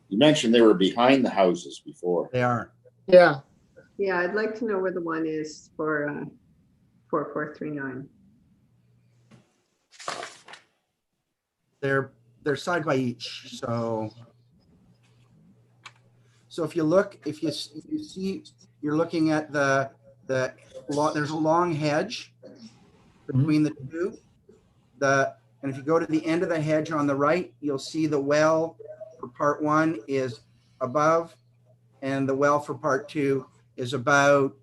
You mentioned they were behind the houses before. They are. Yeah. Yeah, I'd like to know where the one is for 4439. They're side by each. So if you look, if you see, you're looking at there's a long hedge between the two. And if you go to the end of the hedge on the right, you'll see the well for part one is above, and the well for part two is about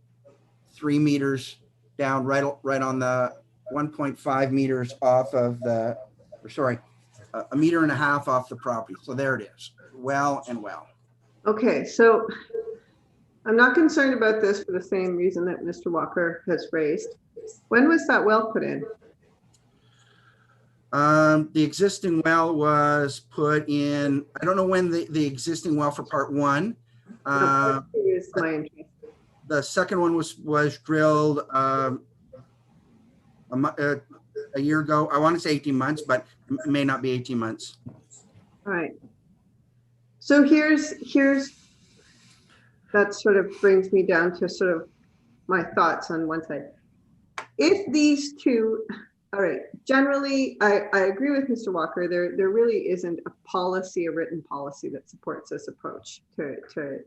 3 meters down, right on the 1.5 meters off of the, or sorry, 1.5 meters off the property. So there it is, well and well. Okay, so I'm not concerned about this for the same reason that Mr. Walker has raised. When was that well put in? The existing well was put in, I don't know when the existing well for part one. Part two is my interest. The second one was drilled a year ago. I want to say 18 months, but it may not be 18 months. All right. So here's that sort of brings me down to sort of my thoughts on one side. If these two, all right, generally, I agree with Mr. Walker. There really isn't a policy, a written policy that supports this approach to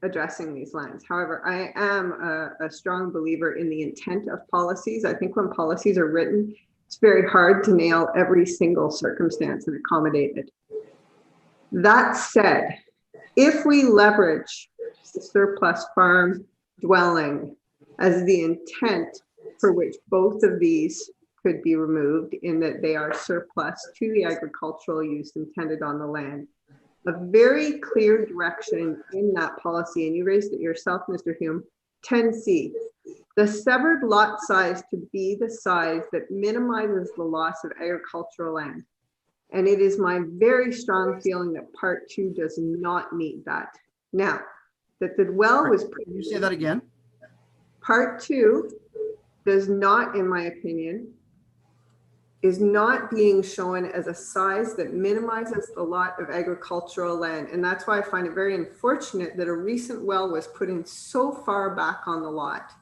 addressing these lands. However, I am a strong believer in the intent of policies. I think when policies are written, it's very hard to nail every single circumstance and accommodate it. That said, if we leverage the surplus farm dwelling as the intent for which both of these could be removed, in that they are surplus to the agricultural use intended on the land, a very clear direction in that policy, and you raised it yourself, Mr. Hume, 10C, the severed lot size to be the size that minimizes the loss of agricultural land. And it is my very strong feeling that part two does not meet that. Now, that the well was put. Can you say that again? Part two does not, in my opinion, is not being shown as a size that minimizes the lot of agricultural land. And that's why I find it very unfortunate that a recent well was put in so far back on the lot.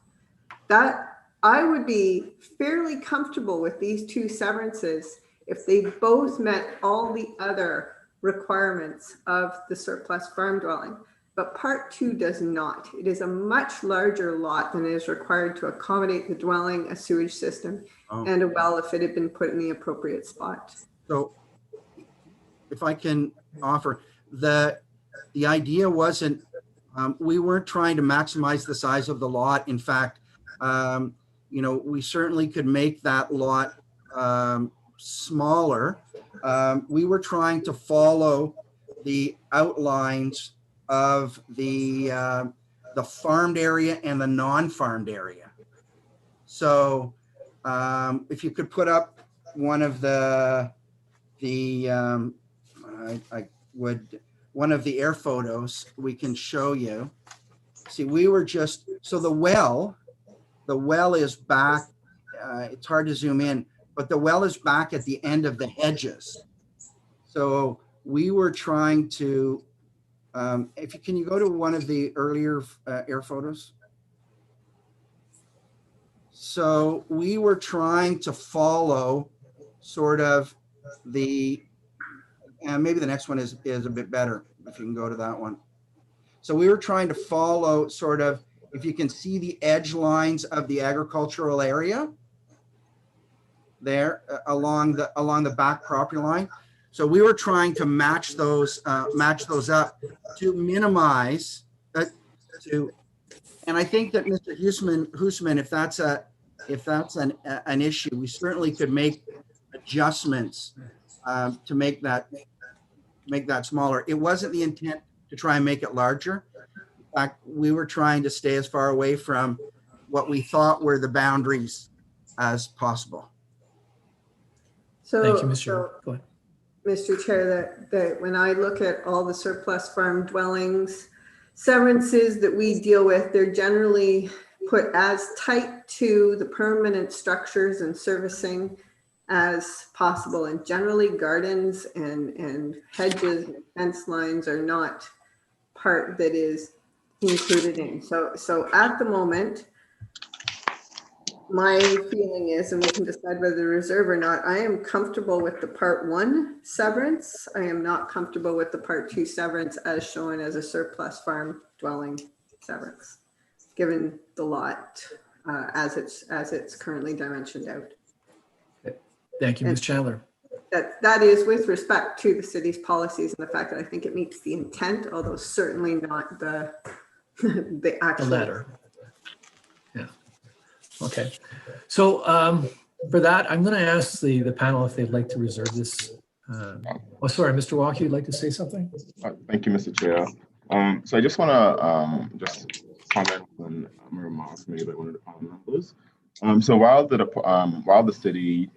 That I would be fairly comfortable with these two severances if they both met all the other requirements of the surplus farm dwelling. But part two does not. It is a much larger lot than is required to accommodate the dwelling, a sewage system, and a well if it had been put in the appropriate spot. So if I can offer, the idea wasn't, we weren't trying to maximize the size of the lot. In fact, we certainly could make that lot smaller. We were trying to follow the outlines of the farmed area and the non-farmed area. So if you could put up one of one of the air photos, we can show you. See, we were just, so the well is back. It's hard to zoom in, but the well is back at the end of the hedges. So we were trying to, can you go to one of the earlier air photos? So we were trying to follow sort of and maybe the next one is a bit better, if you can go to that one. So we were trying to follow sort of, if you can see the edge lines of the agricultural area there along the back property line. So we were trying to match those up to minimize and I think that Mr. Husman, if that's an issue, we certainly could make adjustments to make that smaller. It wasn't the intent to try and make it larger. In fact, we were trying to stay as far away from what we thought were the boundaries as possible. So, Thank you, Mr. Go ahead. Mr. Chair, that when I look at all the surplus farm dwellings, severances that we deal with, they're generally put as tight to the permanent structures and servicing as possible. And generally gardens and hedges and fence lines are not part that is included in. So at the moment, my feeling is, and we can decide whether to reserve or not, I am comfortable with the part 1 severance. I am not comfortable with the part 2 severance as shown as a surplus farm dwelling severance, given the lot as it's currently dimensioned out. Thank you, Ms. Chandler. That is with respect to the city's policies and the fact that I think it meets the intent, although certainly not the actual letter. Yeah. Okay. So for that, I'm going to ask the panel if they'd like to reserve this. Oh, sorry, Mr. Walker, you'd like to say something? Thank you, Mr. Chair. So I just want to just comment on remarks made by one of the panel members. So while the city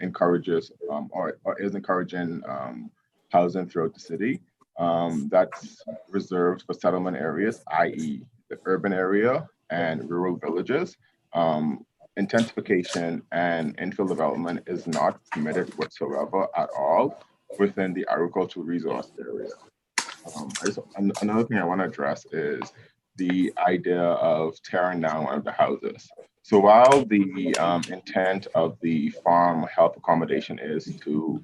encourages or is encouraging housing throughout the city, that's reserved for settlement areas, i.e. the urban area and rural villages. Intensification and infill development is not permitted whatsoever at all within the agricultural resource area. Another thing I want to address is the idea of tearing down one of the houses. So while the intent of the farm health accommodation is to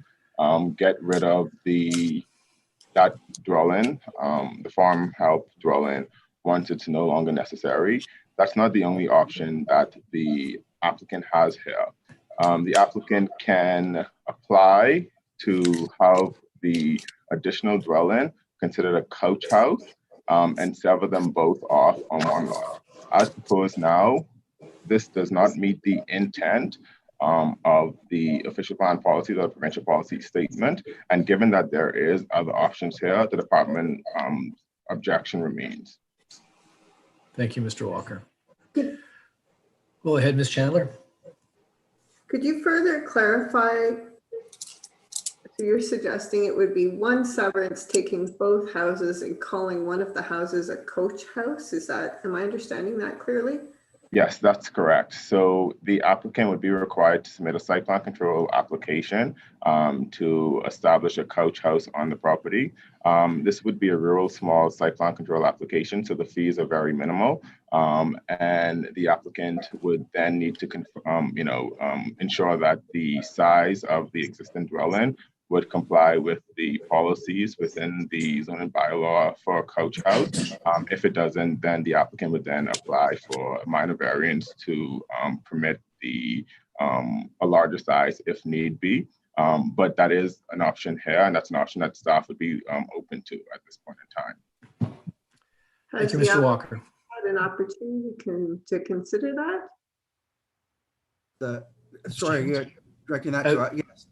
get rid of that dwelling, the farm help dwelling, once it's no longer necessary, that's not the only option that the applicant has here. The applicant can apply to have the additional dwelling considered a coach house and sever them both off on one lot. As proposed now, this does not meet the intent of the official plan policies or the provincial policy statement. And given that there is other options here, the department objection remains. Thank you, Mr. Walker. Go ahead, Ms. Chandler. Could you further clarify? So you're suggesting it would be one severance taking both houses and calling one of the houses a coach house? Am I understanding that clearly? Yes, that's correct. So the applicant would be required to submit a site plan control application to establish a coach house on the property. This would be a rural small site plan control application, so the fees are very minimal. And the applicant would then need to ensure that the size of the existing dwelling would comply with the policies within the zoning bylaw for a coach house. If it doesn't, then the applicant would then apply for a minor variance to permit a larger size if need be. But that is an option here, and that's an option that staff would be open to at this point in time. Thank you, Mr. Walker. Had an opportunity to consider that? Sorry, you're directing that to yes.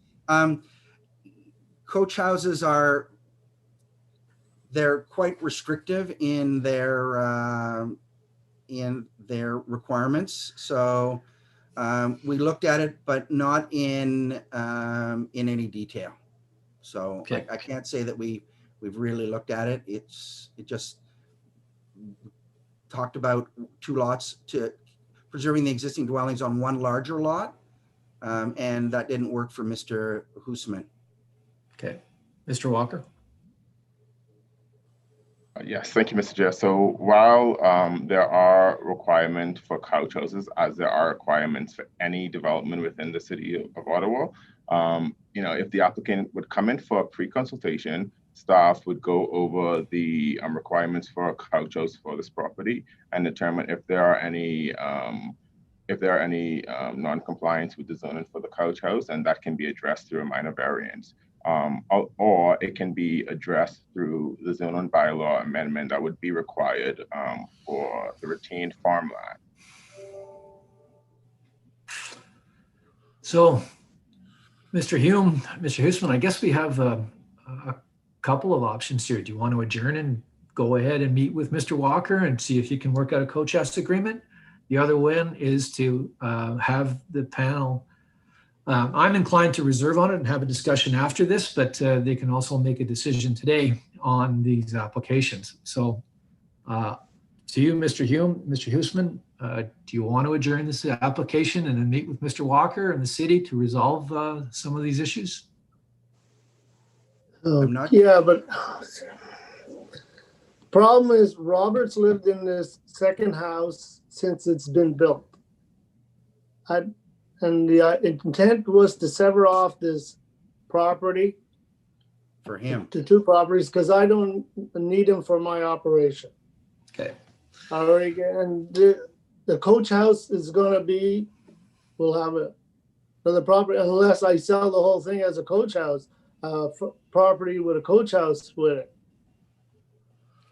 Coach houses they're quite restrictive in their requirements. So we looked at it, but not in any detail. So okay. I can't say that we've really looked at it. It just talked about 2 lots to preserving the existing dwellings on one larger lot. and that didn't work for Mr. Husman. Okay, Mr. Walker. Yes, thank you, Mr. Chair. So while there are requirements for couch houses, as there are requirements for any development within the city of Ottawa, if the applicant would come in for a pre-consultation, staff would go over the requirements for a couch house for this property and determine if there are any non-compliance with the zoning for the couch house, and that can be addressed through a minor variance. Or it can be addressed through the zoning bylaw amendment that would be required for the retained farmland. So, Mr. Husman, I guess we have a couple of options here. Do you want to adjourn and go ahead and meet with Mr. Walker and see if you can work out a coach house agreement? The other one is to have the panel. I'm inclined to reserve on it and have a discussion after this, but they can also make a decision today on these applications. So to you, Mr. Husman, do you want to adjourn this application and then meet with Mr. Walker and the city to resolve some of these issues? Yeah, but problem is Robert's lived in this second house since it's been built. And the intent was to sever off this property For him. to two properties because I don't need him for my operation. Okay. All right, and the coach house is going to be, we'll have another property unless I sell the whole thing as a coach house, property with a coach house with it.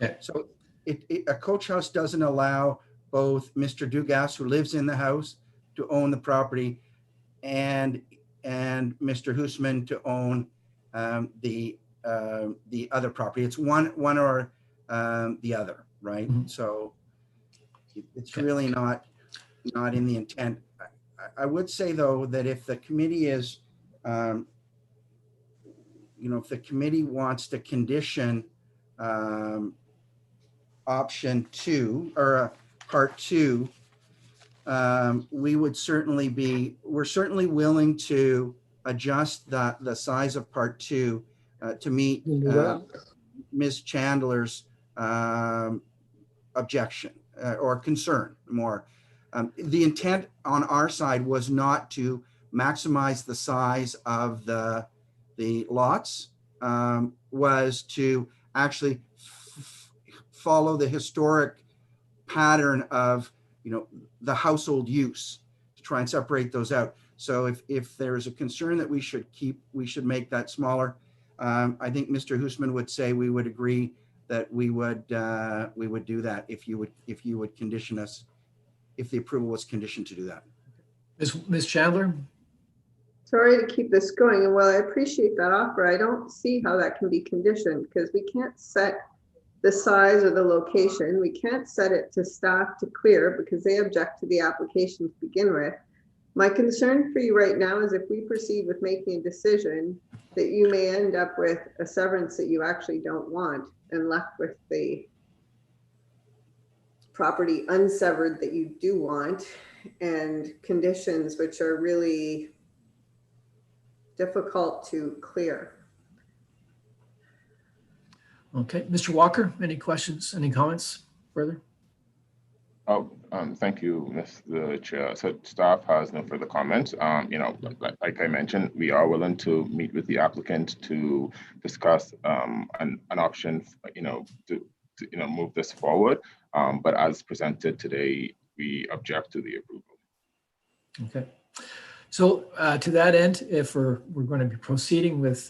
Okay. So a coach house doesn't allow both Mr. Dugas, who lives in the house, to own the property, and Mr. Husman to own the other property. It's one or the other, right? Mm-hmm. So it's really not in the intent. I would say though that if the committee is, if the committee wants to condition option 2 or part 2. We're certainly willing to adjust the size of part 2 to meet Ms. Chandler's objection or concern more. The intent on our side was not to maximize the size of the lots, was to actually follow the historic pattern of the household use, to try and separate those out. So if there is a concern that we should make that smaller, I think Mr. Husman would say we would agree that we would do that if you would condition us, if the approval was conditioned to do that. Ms. Chandler? Sorry to keep this going, and while I appreciate that offer, I don't see how that can be conditioned, because we can't set the size or the location. We can't set it to staff to clear because they object to the application to begin with. My concern for you right now is if we proceed with making a decision, that you may end up with a severance that you actually don't want and left with the property unsevered that you do want, and conditions which are really difficult to clear. Okay, Mr. Walker, any questions, any comments further? Thank you, Mr. Chair. So staff has no further comments. Like I mentioned, we are willing to meet with the applicant to discuss an option, to move this forward. But as presented today, we object to the approval. Okay. So to that end, if we're going to be proceeding with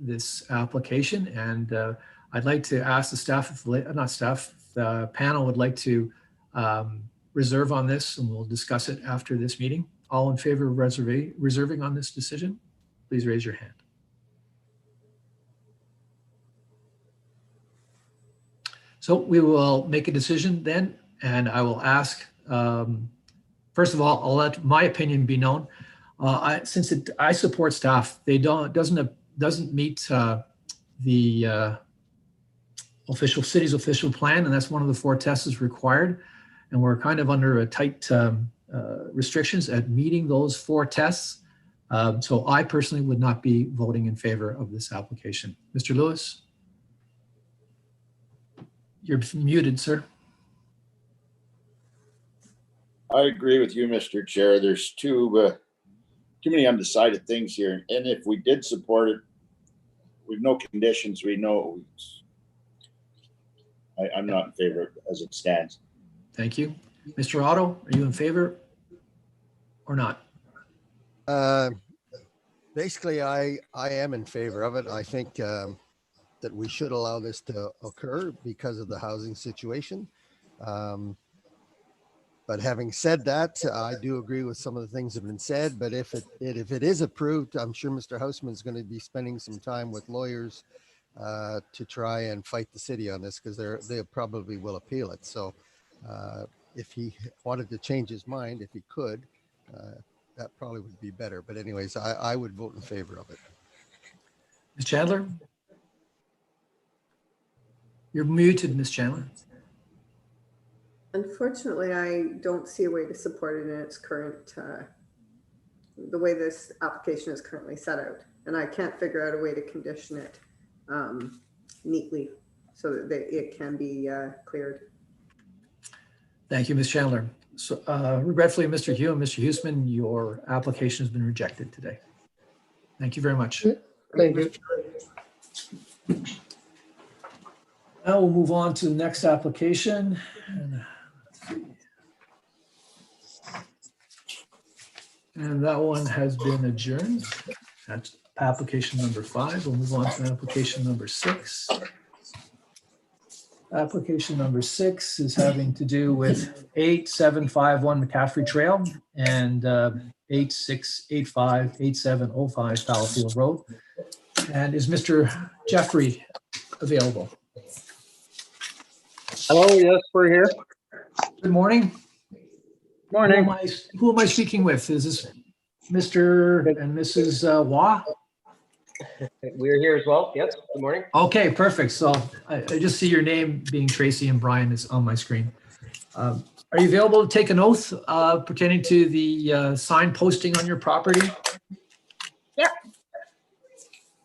this application, and I'd like to ask the staff, the panel would like to reserve on this, and we'll discuss it after this meeting. All in favor of reserving on this decision, please raise your hand. So we will make a decision then, and I will ask, first of all, I'll let my opinion be known. Since I support staff, they doesn't meet the city's official plan, and that's one of the 4 tests required. And we're kind of under a tight restrictions at meeting those 4 tests. So I personally would not be voting in favor of this application. Mr. Lewis? You're muted, sir. I agree with you, Mr. Chair. There's too many undecided things here. And if we did support it, with no conditions, we know I'm not in favor of it as it stands. Thank you. Mr. Otto, are you in favor or not? Basically, I am in favor of it. I think that we should allow this to occur because of the housing situation. But having said that, I do agree with some of the things that have been said. But if it is approved, I'm sure Mr. Houseman is going to be spending some time with lawyers to try and fight the city on this, because they probably will appeal it. So if he wanted to change his mind, if he could, that probably would be better. But anyways, I would vote in favor of it. Ms. Chandler? You're muted, Ms. Chandler. Unfortunately, I don't see a way to support it in its current, the way this application is currently set out. And I can't figure out a way to condition it neatly so that it can be cleared. Thank you, Ms. Chandler. So regretfully, Mr. Hugh and Mr. Huseman, your application has been rejected today. Thank you very much. Thank you. Now we'll move on to the next application. And that one has been adjourned. That's application number 5. We'll move on to application number 6. Application number 6 is having to do with 8751 McCaffrey Trail and 8685-8705 Fallowfield Road. And is Mr. Jeffrey available? Hello, yes, we're here. Good morning. Morning. Who am I speaking with? Is this Mr. and Mrs. Waugh? We're here as well. Yes, good morning. Okay, perfect. So I just see your name being Tracy and Brian is on my screen. Are you available to take an oath pertaining to the sign posting on your property? Yeah.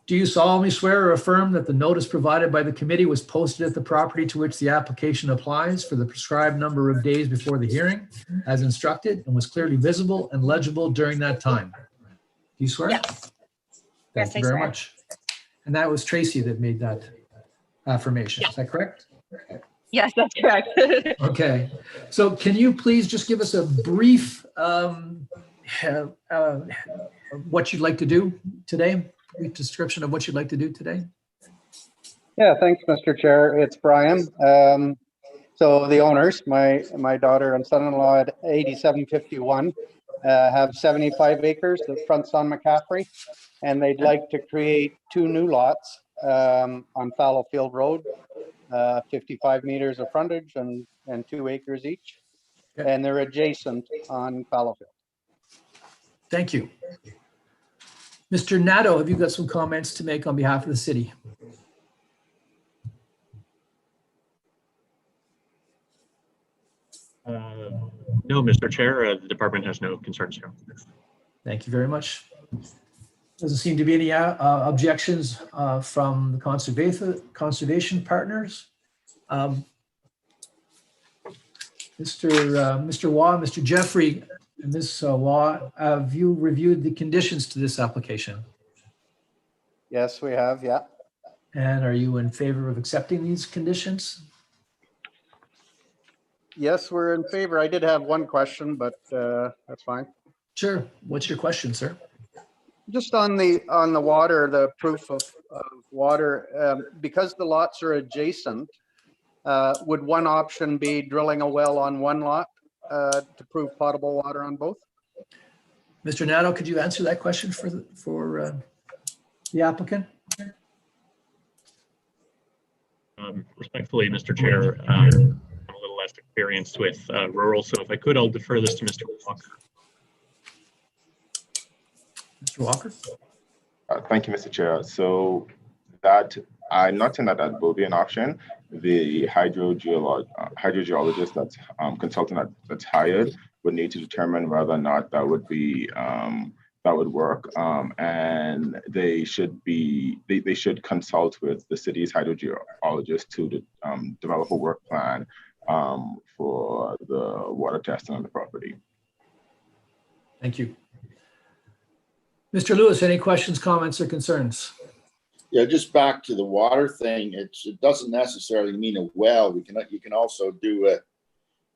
Do you solemnly swear or affirm that the notice provided by the committee was posted at the property to which the application applies for the prescribed number of days before the hearing as instructed and was clearly visible and legible during that time? Do you swear? Yes. Thank you very much. And that was Tracy that made that affirmation. Is that correct? Yes, that's correct. Okay. So can you please just give us a brief what you'd like to do today? Brief description of what you'd like to do today? Yeah, thanks, Mr. Chair. It's Brian. So the owners, my daughter and son-in-law at 8751 have 75 acres that fronts on McCaffrey, and they'd like to create 2 new lots on Fallowfield Road, 55 meters of frontage and 2 acres each, and they're adjacent on Fallowfield. Thank you. Mr. Nadeau, have you got some comments to make on behalf of the city? No, Mr. Chair, the department has no concerns here. Thank you very much. Doesn't seem to be any objections from the conservation partners. Mr. Waugh, Mr. Jeffrey, and Ms. Waugh, have you reviewed the conditions to this application? Yes, we have, yeah. And are you in favor of accepting these conditions? Yes, we're in favor. I did have one question, but that's fine. Sure. What's your question, sir? Just on the water, the proof of water, because the lots are adjacent, would one option be drilling a well on one lot to prove potable water on both? Mr. Nadeau, could you answer that question for the applicant? Respectfully, Mr. Chair, I'm a little less experienced with rural, so if I could, I'll defer this to Mr. Walker. Mr. Walker? Thank you, Mr. Chair. So that I'm not saying that that will be an option. The hydrogeologist that's consultant that's hired would need to determine whether or not that would be that would work. And they should consult with the city's hydrogeologist to develop a work plan for the water testing on the property. Thank you. Mr. Lewis, any questions, comments, or concerns? Yeah, just back to the water thing. It doesn't necessarily mean a well. You can also do it,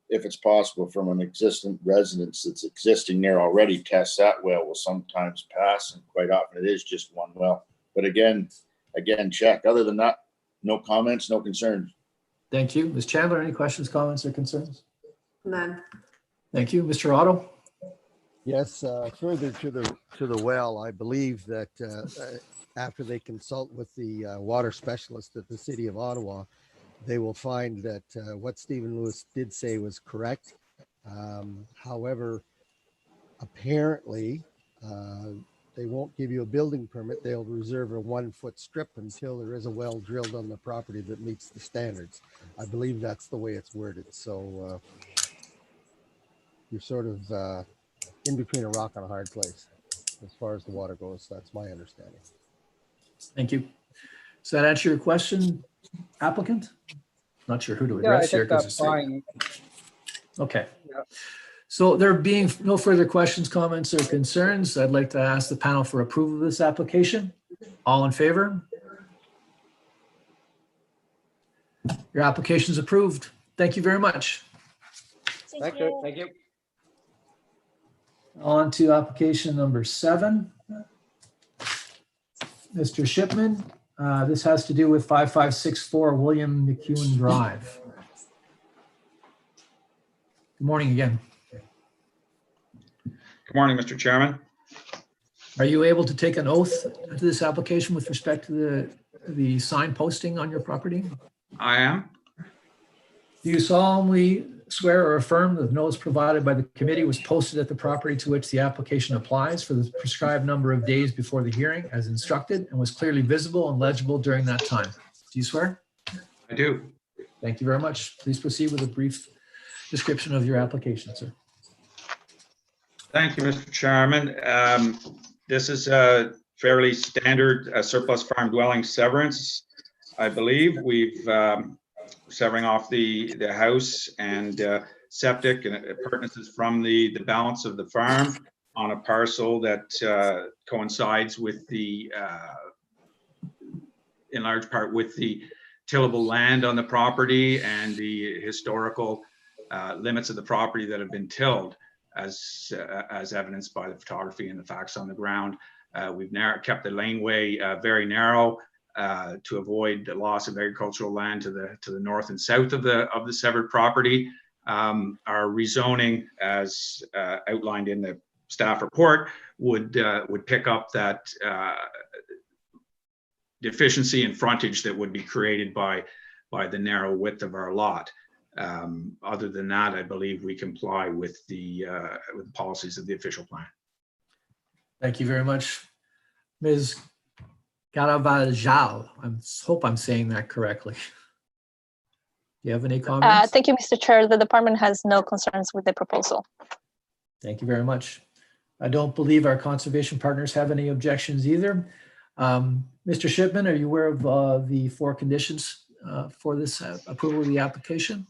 if it's possible, from an existing residence that's existing there already. Test that well will sometimes pass, and quite often it is just one well. But again, check. Other than that, no comments, no concerns. Thank you. Ms. Chandler, any questions, comments, or concerns? None. Thank you. Mr. Otto? Yes, further to the well, I believe that after they consult with the water specialist at the City of Ottawa, they will find that what Stephen Lewis did say was correct. However, apparently, they won't give you a building permit. They'll reserve a 1-foot strip until there is a well drilled on the property that meets the standards. I believe that's the way it's worded. So you're sort of in between a rock and a hard place as far as the water goes. That's my understanding. Thank you. Does that answer your question, applicant? Not sure who to address here. That's fine. Okay. Yeah. So there being no further questions, comments, or concerns, I'd like to ask the panel for approval of this application. All in favor? Your application is approved. Thank you very much. Thank you. Thank you. On to application number 7. Mr. Shipman, this has to do with 5564 William McEwen Drive. Good morning again. Good morning, Mr. Chairman. Are you able to take an oath to this application with respect to the sign posting on your property? I am. Do you solemnly swear or affirm that the notice provided by the committee was posted at the property to which the application applies for the prescribed number of days before the hearing as instructed and was clearly visible and legible during that time? Do you swear? I do. Thank you very much. Please proceed with a brief description of your application, sir. Thank you, Mr. Chairman. This is a fairly standard surplus farm dwelling severance. I believe we've severing off the house and septic and appurtenances from the balance of the farm on a parcel that coincides with the in large part with the tillable land on the property and the historical limits of the property that have been tilled, as evidenced by the photography and the facts on the ground. We've kept the laneway very narrow to avoid the loss of agricultural land to the north and south of the severed property. Our rezoning, as outlined in the staff report, would pick up that deficiency in frontage that would be created by the narrow width of our lot. Other than that, I believe we comply with the policies of the official plan. Thank you very much. Ms. Garavajal, I hope I'm saying that correctly. Do you have any comments? Thank you, Mr. Chair. The department has no concerns with the proposal. Thank you very much. I don't believe our conservation partners have any objections either. Mr. Shipman, are you aware of the 4 conditions for this approval of the application?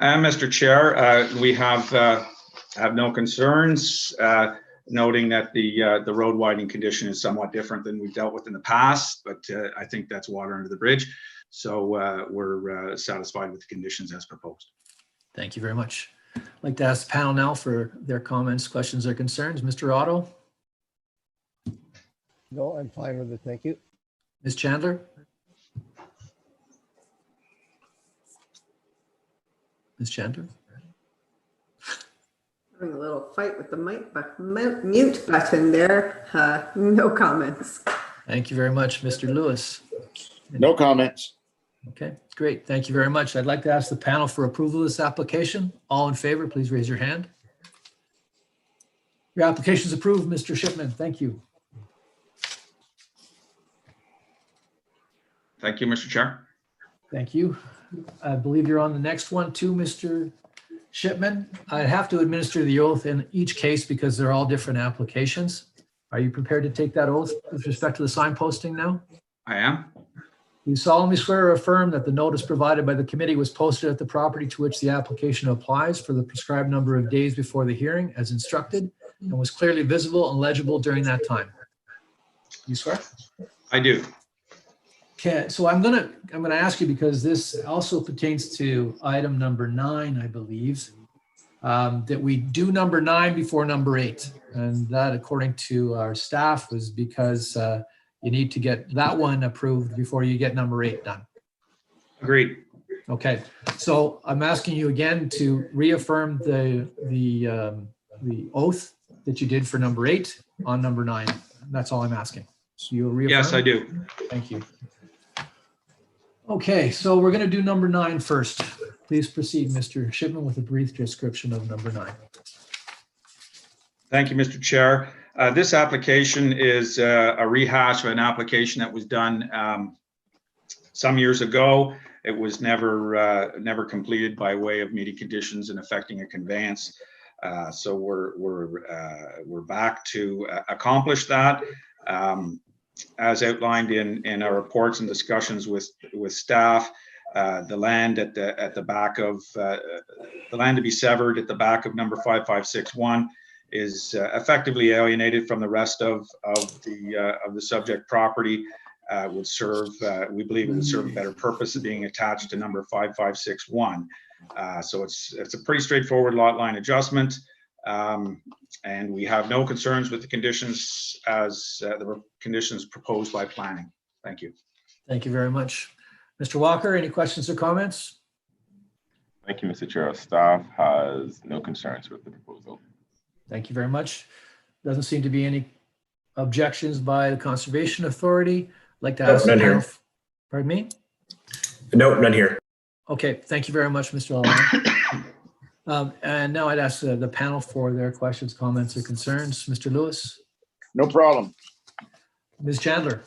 Mr. Chair, we have no concerns, noting that the road widening condition is somewhat different than we've dealt with in the past, but I think that's water under the bridge. So we're satisfied with the conditions as proposed. Thank you very much. I'd like to ask the panel now for their comments, questions, or concerns. Mr. Otto? No, I'm fine with it. Thank you. Ms. Chandler? Ms. Chandler? Having a little fight with the mute button there. No comments. Thank you very much, Mr. Lewis. No comments. Okay, great. Thank you very much. I'd like to ask the panel for approval of this application. All in favor, please raise your hand. Your application is approved, Mr. Shipman. Thank you. Thank you, Mr. Chair. Thank you. I believe you're on the next one too, Mr. Shipman. I'd have to administer the oath in each case because they're all different applications. Are you prepared to take that oath with respect to the sign posting now? I am. You solemnly swear or affirm that the notice provided by the committee was posted at the property to which the application applies for the prescribed number of days before the hearing as instructed and was clearly visible and legible during that time? You swear? I do. Okay, so I'm gonna ask you, because this also pertains to item number 9, I believe, that we do number 9 before number 8. And that, according to our staff, was because you need to get that one approved before you get number 8 done. Agreed. Okay, so I'm asking you again to reaffirm the oath that you did for number 8 on number 9. That's all I'm asking. So you'll reaffirm? Yes, I do. Thank you. Okay, so we're going to do number 9 first. Please proceed, Mr. Shipman, with a brief description of number 9. Thank you, Mr. Chair. This application is a rehash of an application that was done some years ago. It was never completed by way of meeting conditions and affecting a conveyance. So we're back to accomplish that. As outlined in our reports and discussions with staff, the land at the back of the land to be severed at the back of number 5561 is effectively alienated from the rest of the subject property. Would serve, we believe, it would serve a better purpose of being attached to number 5561. So it's a pretty straightforward lot line adjustment. And we have no concerns with the conditions as the conditions proposed by planning. Thank you. Thank you very much. Mr. Walker, any questions or comments? Thank you, Mr. Chair. Staff has no concerns with the proposal. Thank you very much. Doesn't seem to be any objections by the Conservation Authority. I'd like to ask none the panel. here. Pardon me? No, none here. Okay, thank you very much, Mr. Allen. And now I'd ask the panel for their questions, comments, or concerns. Mr. Lewis? No problem. Ms. Chandler?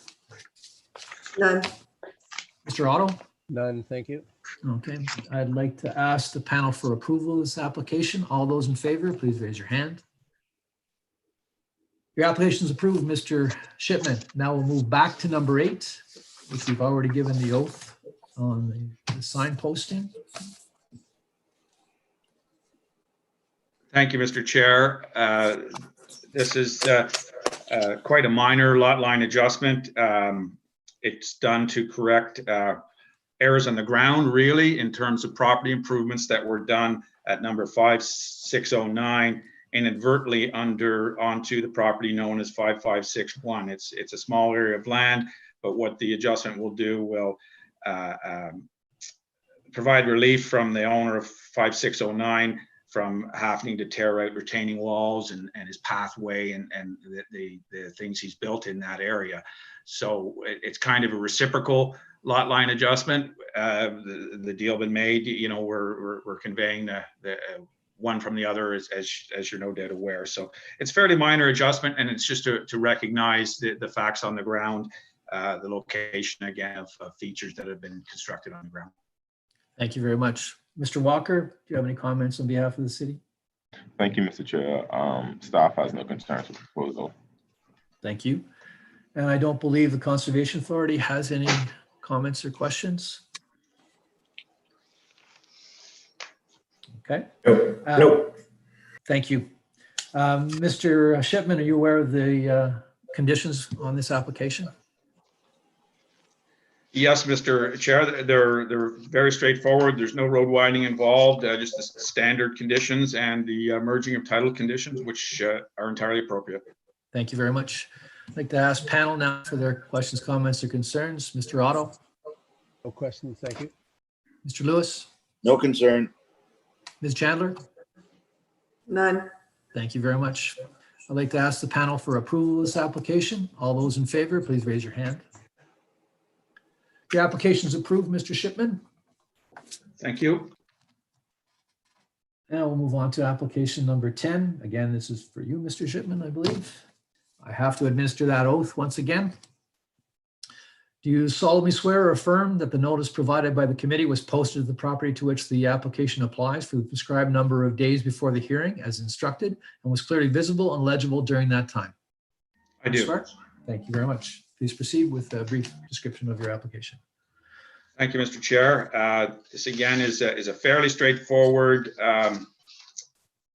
None. Mr. Otto? None, thank you. Okay, I'd like to ask the panel for approval of this application. All those in favor, please raise your hand. Your application is approved, Mr. Shipman. Now we'll move back to number 8, which we've already given the oath on the sign posting. Thank you, Mr. Chair. This is quite a minor lot line adjustment. It's done to correct errors on the ground, really, in terms of property improvements that were done at number 5609 inadvertently onto the property known as 5561. It's a small area of land, but what the adjustment will do will provide relief from the owner of 5609 from having to tear out retaining walls and his pathway and the things he's built in that area. So it's kind of a reciprocal lot line adjustment. The deal been made, you know, we're conveying the one from the other as you're no doubt aware. So it's fairly minor adjustment, and it's just to recognize the facts on the ground, the location again of features that have been constructed on the ground. Thank you very much. Mr. Walker, do you have any comments on behalf of the city? Thank you, Mr. Chair. Staff has no concerns with the proposal. Thank you. And I don't believe the Conservation Authority has any comments or questions. Okay. Nope. Thank you. Mr. Shipman, are you aware of the conditions on this application? Yes, Mr. Chair, they're very straightforward. There's no road widening involved, just the standard conditions and the merging of title conditions, which are entirely appropriate. Thank you very much. I'd like to ask panel now for their questions, comments, or concerns. Mr. Otto? No questions, thank you. Mr. Lewis? No concern. Ms. Chandler? None. Thank you very much. I'd like to ask the panel for approval of this application. All those in favor, please raise your hand. Your application is approved, Mr. Shipman. Thank you. Now we'll move on to application number 10. Again, this is for you, Mr. Shipman, I believe. I have to administer that oath once again. Do you solemnly swear or affirm that the notice provided by the committee was posted to the property to which the application applies for the prescribed number of days before the hearing as instructed and was clearly visible and legible during that time? I Ms. do. Swart? Thank you very much. Please proceed with a brief description of your application. Thank you, Mr. Chair. This again is a fairly straightforward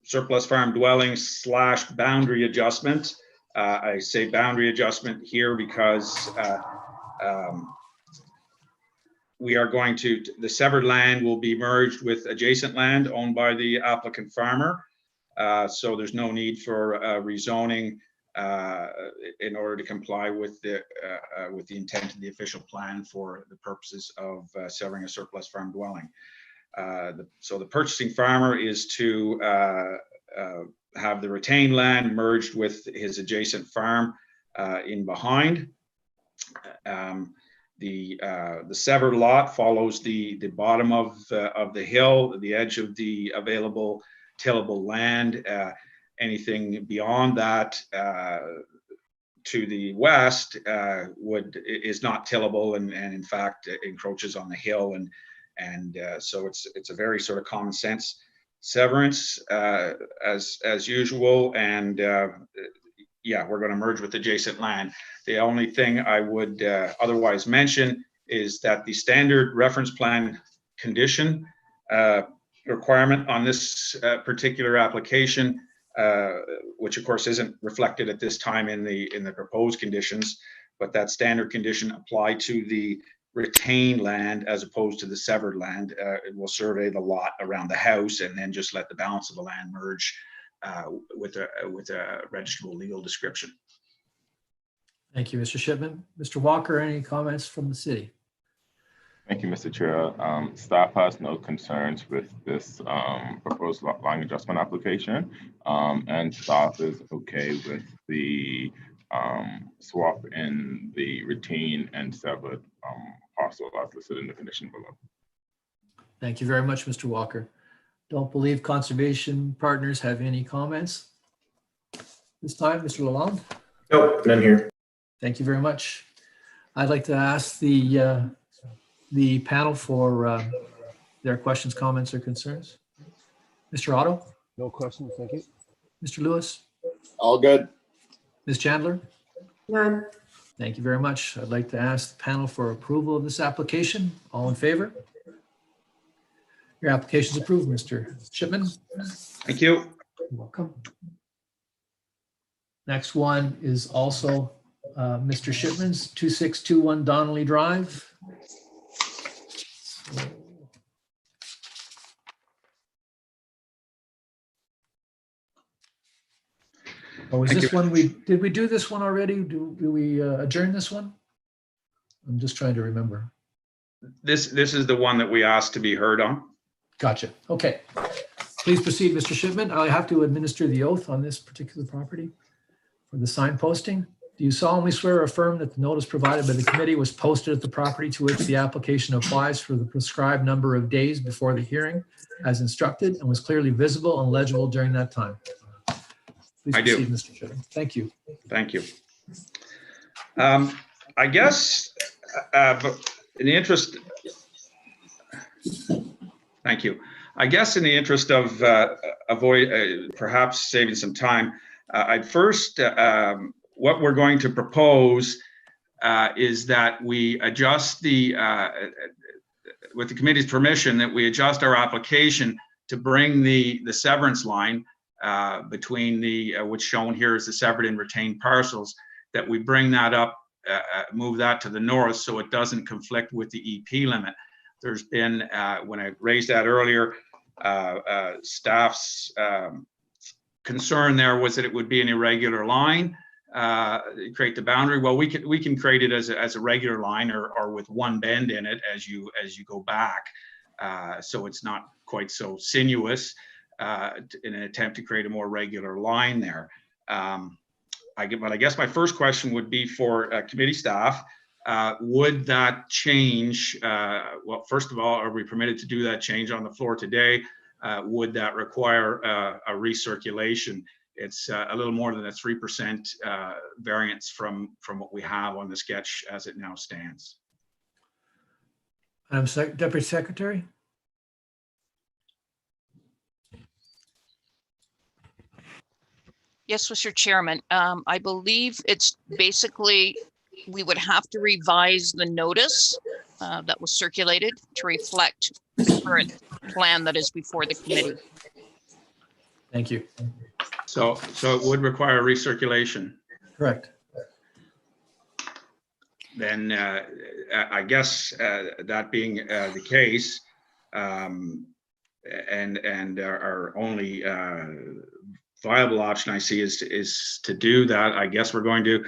surplus farm dwelling / boundary adjustment. I say boundary adjustment here because we are going to, the severed land will be merged with adjacent land owned by the applicant farmer. So there's no need for rezoning in order to comply with the intent of the official plan for the purposes of severing a surplus farm dwelling. So the purchasing farmer is to have the retained land merged with his adjacent farm in behind. The severed lot follows the bottom of the hill, the edge of the available tillable land. Anything beyond that to the west is not tillable and in fact encroaches on the hill, and so it's a very sort of common sense severance as usual, and yeah, we're going to merge with adjacent land. The only thing I would otherwise mention is that the standard reference plan condition requirement on this particular application, which of course isn't reflected at this time in the proposed conditions, but that standard condition applied to the retained land as opposed to the severed land. It will survey the lot around the house and then just let the balance of the land merge with a registrable legal description. Thank you, Mr. Shipman. Mr. Walker, any comments from the city? Thank you, Mr. Chair. Staff has no concerns with this proposed lot line adjustment application, and staff is okay with the swap in the retained and severed parcel as listed in the condition below. Thank you very much, Mr. Walker. Don't believe conservation partners have any comments this time. Mr. Lalonde? Nope, none here. Thank you very much. I'd like to ask the panel for their questions, comments, or concerns. Mr. Otto? No questions, thank you. Mr. Lewis? All good. Ms. Chandler? None. Thank you very much. I'd like to ask the panel for approval of this application. All in favor? Your application is approved, Mr. Shipman. Thank you. You're welcome. Next one is also Mr. Shipman's 2621 Donnelly Drive. Oh, is this one did we do this one already? Do we adjourn this one? I'm just trying to remember. This is the one that we asked to be heard on. Gotcha. Okay. Please proceed, Mr. Shipman. I have to administer the oath on this particular property for the sign posting. Do you solemnly swear or affirm that the notice provided by the committee was posted at the property to which the application applies for the prescribed number of days before the hearing as instructed and was clearly visible and legible during that time? Please proceed, Mr. Shipman. Thank you. Thank you. I guess, but in the interest, thank you. I guess in the interest of perhaps saving some time, I'd first, what we're going to propose is that we adjust with the committee's permission, that we adjust our application to bring the severance line between which shown here is the severed and retained parcels, that we bring that up, move that to the north so it doesn't conflict with the EP limit. There's been, when I raised that earlier, staff's concern there was that it would be an irregular line, create the boundary. Well, we can create it as a regular line or with one bend in it as you go back, so it's not quite so sinuous in an attempt to create a more regular line there. But I guess my first question would be for committee staff. Would that change? Well, first of all, are we permitted to do that change on the floor today? Would that require a recirculation? It's a little more than a 3% variance from what we have on the sketch as it now stands. Deputy Secretary. Yes, Mr. Chairman. I believe it's basically, we would have to revise the notice that was circulated to reflect the current plan that is before the committee. Thank you. So it would require recirculation. Correct. Then I guess that being the case, and our only viable option I see is to do that. I guess we're going to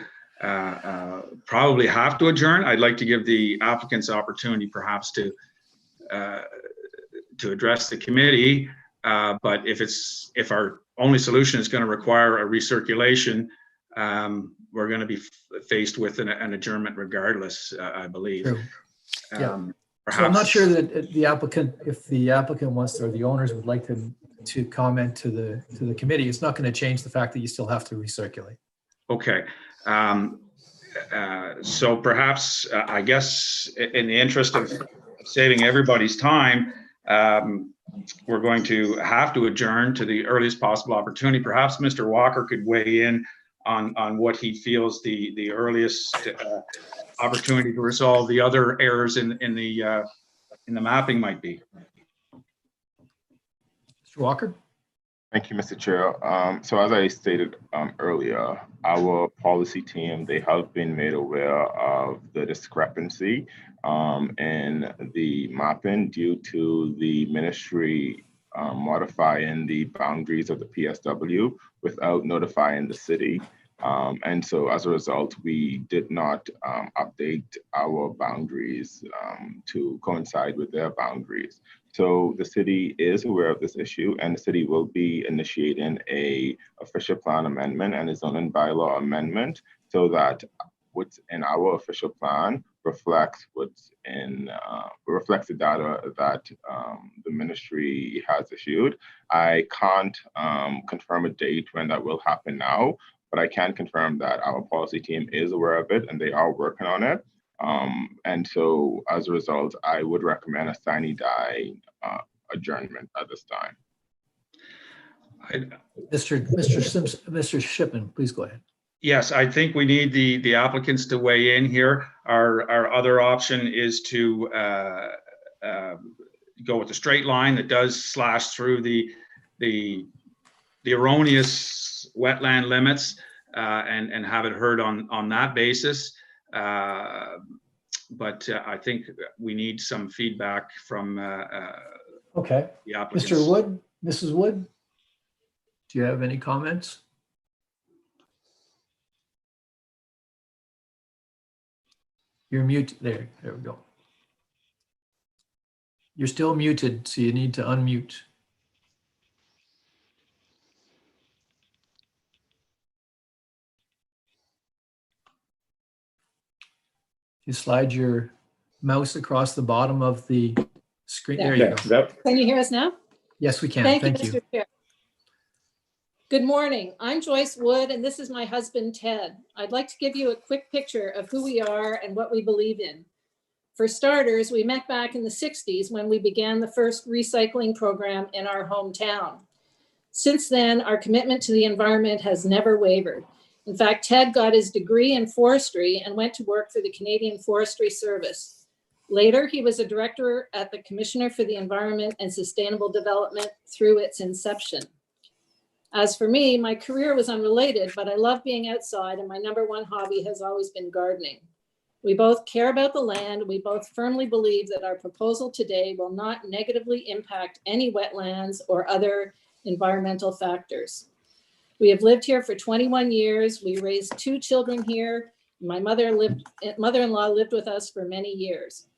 probably have to adjourn. I'd like to give the applicants opportunity perhaps to address the committee, but if our only solution is going to require a recirculation, we're going to be faced with an adjournment regardless, I believe. True. Yeah. Perhaps, So I'm not sure that the applicant, if the applicant wants to, or the owners would like to comment to the committee, it's not going to change the fact that you still have to recirculate. Okay. So perhaps, I guess, in the interest of saving everybody's time, we're going to have to adjourn to the earliest possible opportunity. Perhaps Mr. Walker could weigh in on what he feels the earliest opportunity to resolve the other errors in the mapping might be. Mr. Walker? Thank you, Mr. Chair. So as I stated earlier, our policy team, they have been made aware of the discrepancy in the mapping due to the ministry modifying the boundaries of the PSW without notifying the city. And so as a result, we did not update our boundaries to coincide with their boundaries. So the city is aware of this issue, and the city will be initiating a official plan amendment and a zoning bylaw amendment so that what's in our official plan reflects what's in reflects the data that the ministry has issued. I can't confirm a date when that will happen now, but I can confirm that our policy team is aware of it and they are working on it. And so as a result, I would recommend a sine die adjournment at this time. Mr. Shipman, please go ahead. Yes, I think we need the applicants to weigh in here. Our other option is to go with the straight line that does slash through the erroneous wetland limits and have it heard on that basis. But I think we need some feedback from okay. The applicants. Mr. Wood, Mrs. Wood, do you have any comments? You're muted. There we go. You're still muted, so you need to unmute. You slide your mouse across the bottom of the screen. There you go. Can you hear us now? Yes, we can. Thank you, Thank you. Mr. Chair. Good morning. I'm Joyce Wood, and this is my husband, Ted. I'd like to give you a quick picture of who we are and what we believe in. For starters, we met back in the 60s when we began the first recycling program in our hometown. Since then, our commitment to the environment has never wavered. In fact, Ted got his degree in forestry and went to work for the Canadian Forestry Service. Later, he was a director at the Commissioner for the Environment and Sustainable Development through its inception. As for me, my career was unrelated, but I love being outside, and my #1 hobby has always been gardening. We both care about the land. We both firmly believe that our proposal today will not negatively impact any wetlands or other environmental factors. We have lived here for 21 years. We raised 2 children here. My mother-in-law lived with us for many years.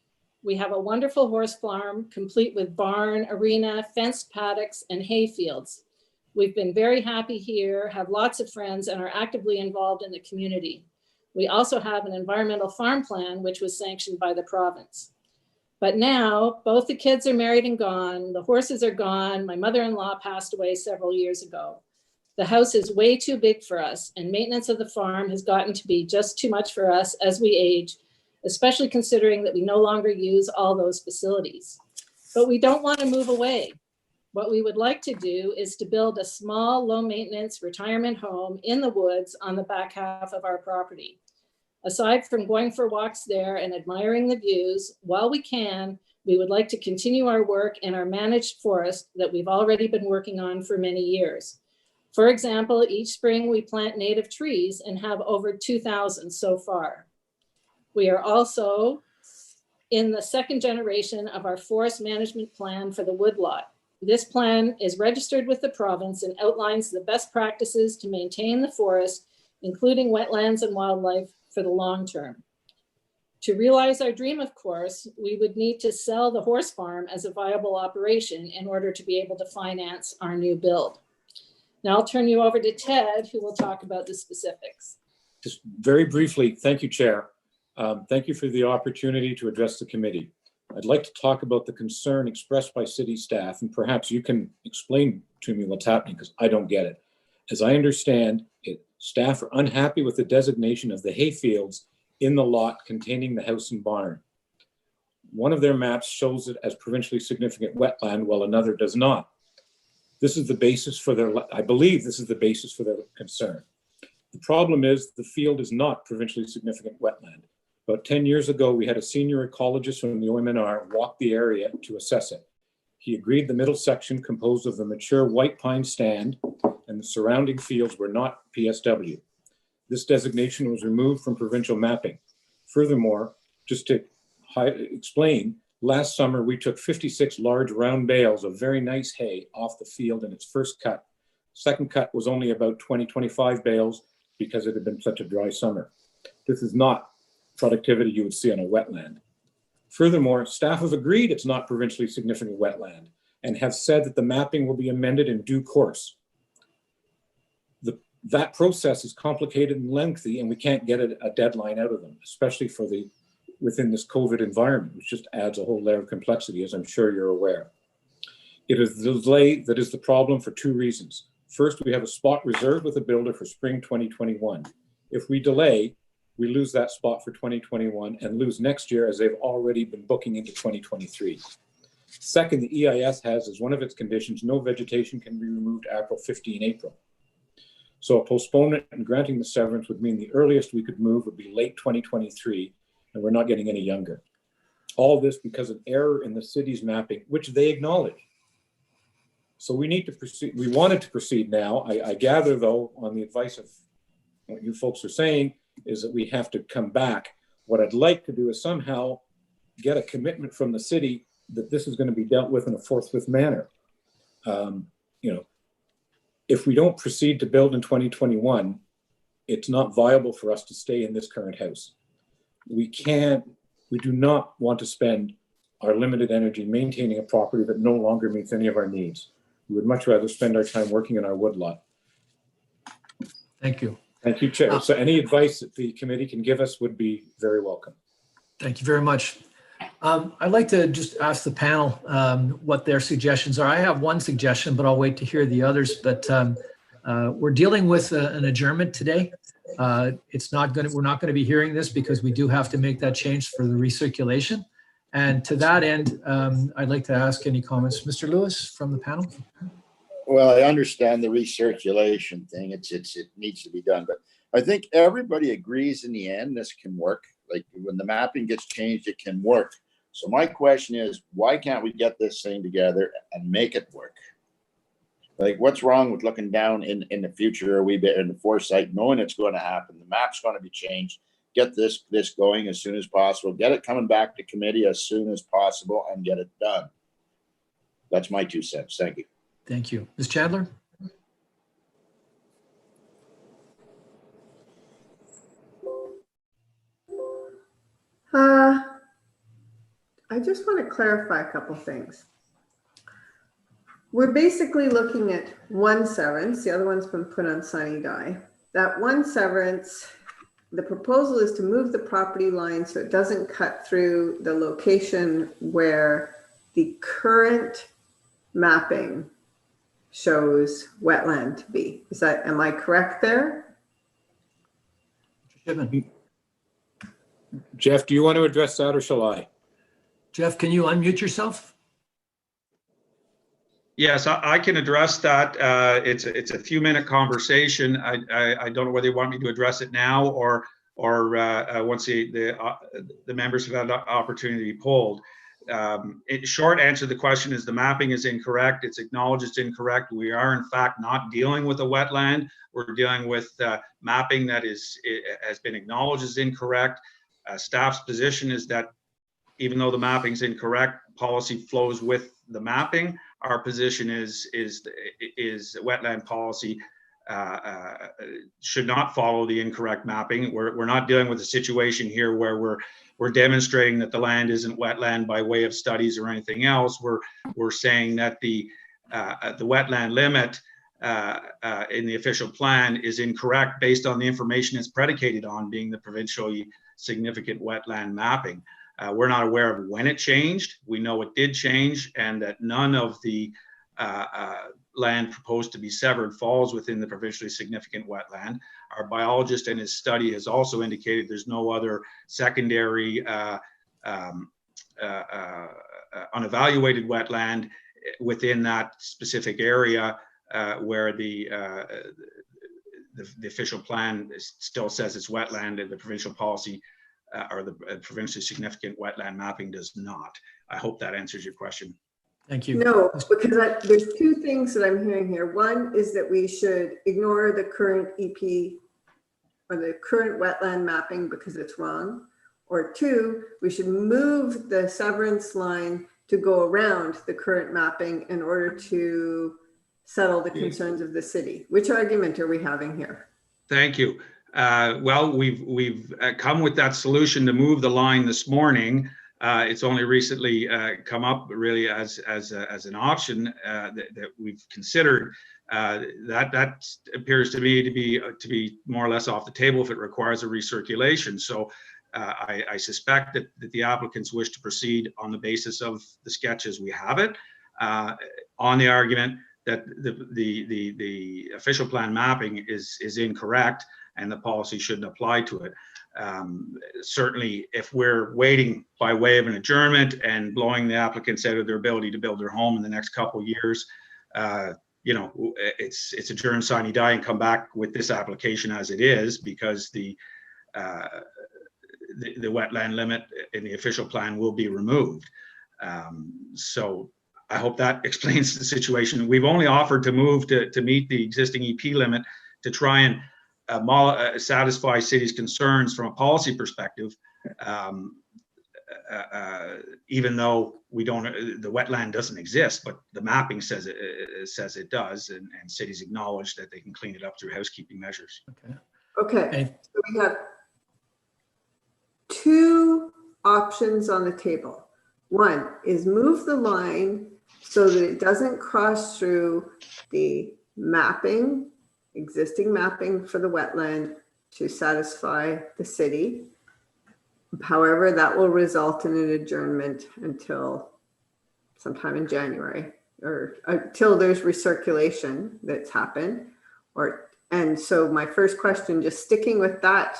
We have a wonderful horse farm, complete with barn, arena, fenced paddocks, and hay fields. We've been very happy here, have lots of friends, and are actively involved in the community. We also have an environmental farm plan, which was sanctioned by the province. But now, both the kids are married and gone. The horses are gone. My mother-in-law passed away several years ago. The house is way too big for us, and maintenance of the farm has gotten to be just too much for us as we age, especially considering that we no longer use all those facilities. But we don't want to move away. What we would like to do is to build a small, low-maintenance retirement home in the woods on the back half of our property. Aside from going for walks there and admiring the views, while we can, we would like to continue our work in our managed forest that we've already been working on for many years. For example, each spring we plant native trees and have over 2,000 so far. We are also in the second generation of our forest management plan for the woodlot. This plan is registered with the province and outlines the best practices to maintain the forest, including wetlands and wildlife, for the long term. To realize our dream, of course, we would need to sell the horse farm as a viable operation in order to be able to finance our new build. Now I'll turn you over to Ted, who will talk about the specifics. Just very briefly, thank you, Chair. Thank you for the opportunity to address the committee. I'd like to talk about the concern expressed by city staff, and perhaps you can explain to me what's happening, because I don't get it. As I understand it, staff are unhappy with the designation of the hay fields in the lot containing the house and barn. One of their maps shows it as provincially significant wetland, while another does not. This is the basis for their, I believe this is the basis for their concern. The problem is the field is not provincially significant wetland. About 10 years ago, we had a senior ecologist from the OMNR walk the area to assess it. He agreed the middle section composed of the mature white pine stand and the surrounding fields were not PSW. This designation was removed from provincial mapping. Furthermore, just to explain, last summer we took 56 large round bales of very nice hay off the field in its first cut. Second cut was only about 20-25 bales because it had been such a dry summer. This is not productivity you would see on a wetland. Furthermore, staff have agreed it's not provincially significant wetland and have said that the mapping will be amended in due course. That process is complicated and lengthy, and we can't get a deadline out of them, especially for within this COVID environment, which just adds a whole layer of complexity, as I'm sure you're aware. It is the delay that is the problem for two reasons. First, we have a spot reserved with a builder for spring 2021. If we delay, we lose that spot for 2021 and lose next year, as they've already been booking into 2023. Second, the EIS has as one of its conditions, no vegetation can be removed after 15 April. So a postponement and granting the severance would mean the earliest we could move would be late 2023, and we're not getting any younger. All this because of error in the city's mapping, which they acknowledge. So we need to proceed. We wanted to proceed now. I gather, though, on the advice of what you folks are saying, is that we have to come back. What I'd like to do is somehow get a commitment from the city that this is going to be dealt with in a forthwith manner. If we don't proceed to build in 2021, it's not viable for us to stay in this current house. We do not want to spend our limited energy maintaining a property that no longer meets any of our needs. We would much rather spend our time working in our woodlot. Thank you. Thank you, Chair. So any advice that the committee can give us would be very welcome. Thank you very much. I'd like to just ask the panel what their suggestions are. I have one suggestion, but I'll wait to hear the others. But we're dealing with an adjournment today. We're not going to be hearing this because we do have to make that change for the recirculation. And to that end, I'd like to ask any comments. Mr. Lewis from the panel. Well, I understand the recirculation thing. It needs to be done, but I think everybody agrees in the end this can work. Like when the mapping gets changed, it can work. So my question is, why can't we get this thing together and make it work? Like, what's wrong with looking down in the future a wee bit in the foresight, knowing it's going to happen, the map's going to be changed, get this going as soon as possible, get it coming back to committee as soon as possible, and get it done. That's my 2 cents. Thank you. Thank you. Ms. Chandler? I just want to clarify a couple things. We're basically looking at one severance. The other one's been put on Sunny Die. That one severance, the proposal is to move the property line so it doesn't cut through the location where the current mapping shows wetland to be. Am I correct there? Jeff, do you want to address that or shall I? Jeff, can you unmute yourself? Yes, I can address that. It's a few minute conversation. I don't know whether you want me to address it now or once the members have had the opportunity to be polled. Short answer to the question is the mapping is incorrect. It's acknowledged it's incorrect. We are in fact not dealing with a wetland. We're dealing with mapping that has been acknowledged as incorrect. Staff's position is that even though the mapping is incorrect, policy flows with the mapping. Our position is wetland policy should not follow the incorrect mapping. We're not dealing with a situation here where we're demonstrating that the land isn't wetland by way of studies or anything else. We're saying that the wetland limit in the official plan is incorrect based on the information it's predicated on, being the provincially significant wetland mapping. We're not aware of when it changed. We know it did change, and that none of the land proposed to be severed falls within the provincially significant wetland. Our biologist in his study has also indicated there's no other secondary unevaluated wetland within that specific area where the official plan still says it's wetland, and the provincial policy or the provincially significant wetland mapping does not. I hope that answers your question. Thank you. No, because there's two things that I'm hearing here. One is that we should ignore the current EP or the current wetland mapping because it's wrong. Or two, we should move the severance line to go around the current mapping in order to settle the concerns of the city. Which argument are we having here? Thank you. Well, we've come with that solution to move the line this morning. It's only recently come up really as an option that we've considered. That appears to me to be more or less off the table if it requires a recirculation. So I suspect that the applicants wish to proceed on the basis of the sketch as we have it, on the argument that the official plan mapping is incorrect and the policy shouldn't apply to it. Certainly, if we're waiting by way of an adjournment and blowing the applicants out of their ability to build their home in the next couple of years, you know, it's adjourn, sine die, and come back with this application as it is, because the wetland limit in the official plan will be removed. So I hope that explains the situation. We've only offered to move to meet the existing EP limit to try and satisfy city's concerns from a policy perspective, even though the wetland doesn't exist, but the mapping says it does, and cities acknowledge that they can clean it up through housekeeping measures. Okay, so we have two options on the table. One is move the line so that it doesn't cross through the mapping, existing mapping for the wetland to satisfy the city. However, that will result in an adjournment until sometime in January, or until there's recirculation that's happened. And so my first question, just sticking with that,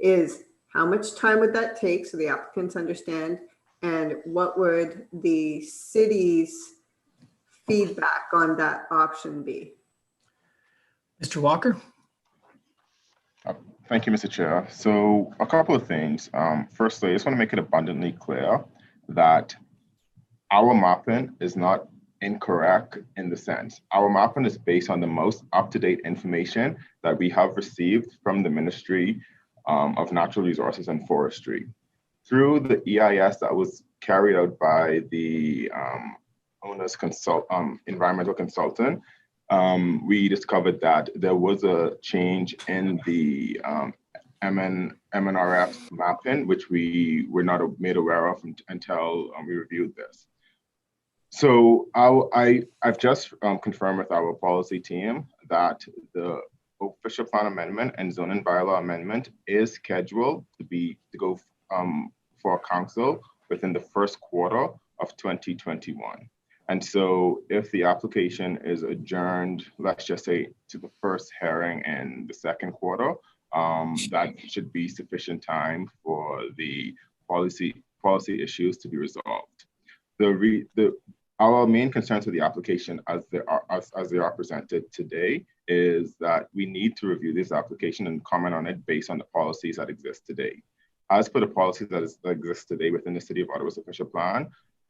is how much time would that take so the applicants understand, and what would the city's feedback on that option be? Mr. Walker? Thank you, Mr. Chair. So a couple of things. Firstly, I just want to make it abundantly clear that our mapping is not incorrect in the sense. Our mapping is based on the most up-to-date information that we have received from the Ministry of Natural Resources and Forestry. Through the EIS that was carried out by the owner's environmental consultant, we discovered that there was a change in the MNRF mapping, which we were not made aware of until we reviewed this. So I've just confirmed with our policy team that the official plan amendment and zoning bylaw amendment is scheduled to go for council within the first quarter of 2021. And so if the application is adjourned, let's just say to the first hearing in the second quarter, that should be sufficient time for the policy issues to be resolved. Our main concerns with the application as they are presented today is that we need to review this application and comment on it based on the policies that exist today. As per the policies that exist today within the City of Ottawa's official plan,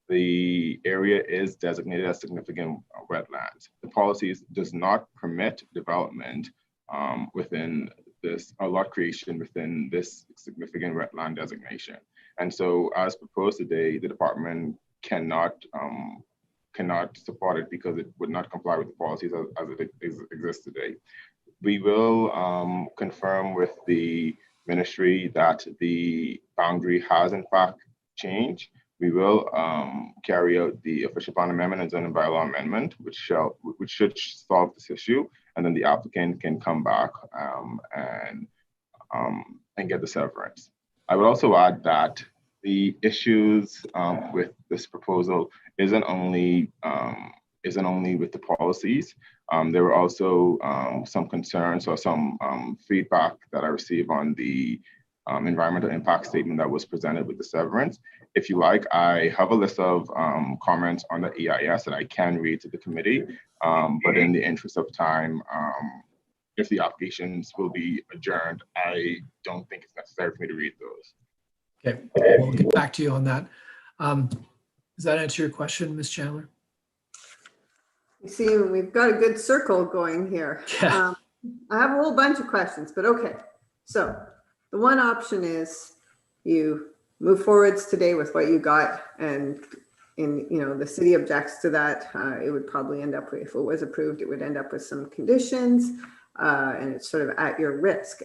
the area is designated as significant wetlands. The policies does not permit development within this, or lot creation within this significant wetland designation. And so as proposed today, the department cannot support it because it would not comply with the policies as it exists today. We will confirm with the ministry that the boundary has in fact changed. We will carry out the official plan amendment and zoning bylaw amendment, which should solve this issue, and then the applicant can come back and get the severance. I would also add that the issues with this proposal isn't only with the policies. There were also some concerns or some feedback that I received on the environmental impact statement that was presented with the severance. If you like, I have a list of comments on the EIS that I can read to the committee, but in the interest of time, if the applications will be adjourned, I don't think it's necessary for me to read those. Okay, we'll get back to you on that. Does that answer your question, Ms. Chandler? You see, we've got a good circle going here. Yeah. I have a whole bunch of questions, but okay. So the one option is you move forwards today with what you got, and the city objects to that. It would probably end up with, if it was approved, it would end up with some conditions, and it's sort of at your risk.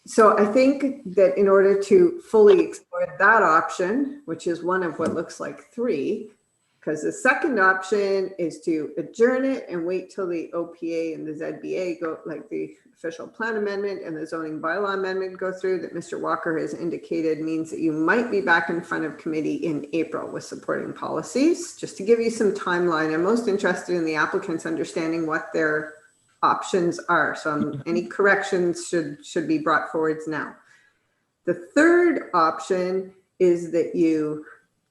So I think that in order to fully explore that option, which is one of what looks like three, because the second option is to adjourn it and wait till the OPA and the ZBA go, like the official plan amendment and the zoning bylaw amendment go through, that Mr. Walker has indicated means that you might be back in front of committee in April with supporting policies. Just to give you some timeline, I'm most interested in the applicants understanding what their options are. So any corrections should be brought forwards now. The third option is that you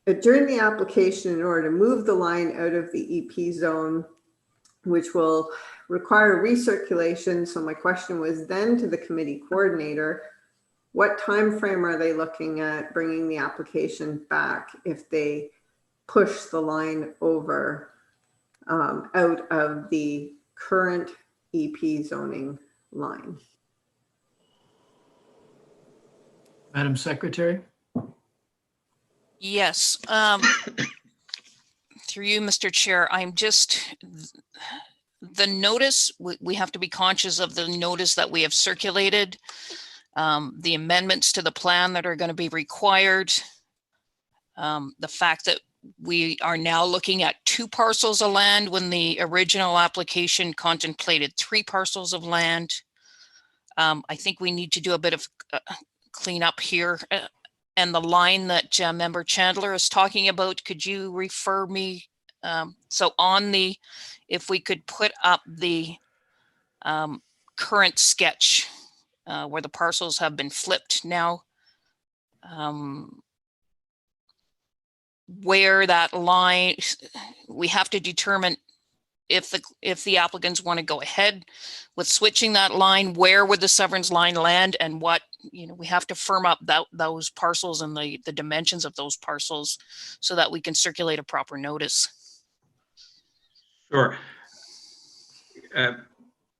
adjourn the application in order to move the line out of the EP zone, which will require recirculation. So my question was then to the committee coordinator, what time frame are they looking at bringing the application back if they push the line over out of the current EP zoning line? Madam Secretary? Yes. Through you, Mr. Chair, the notice, we have to be conscious of the notice that we have circulated, the amendments to the plan that are going to be required, the fact that we are now looking at 2 parcels of land when the original application contemplated 3 parcels of land. I think we need to do a bit of cleanup here. And the line that Member Chandler is talking about, could you refer me? So if we could put up the current sketch where the parcels have been flipped now, where that line, we have to determine if the applicants want to go ahead with switching that line, where would the severance line land, and what, we have to firm up those parcels and the dimensions of those parcels so that we can circulate a proper notice. Sure.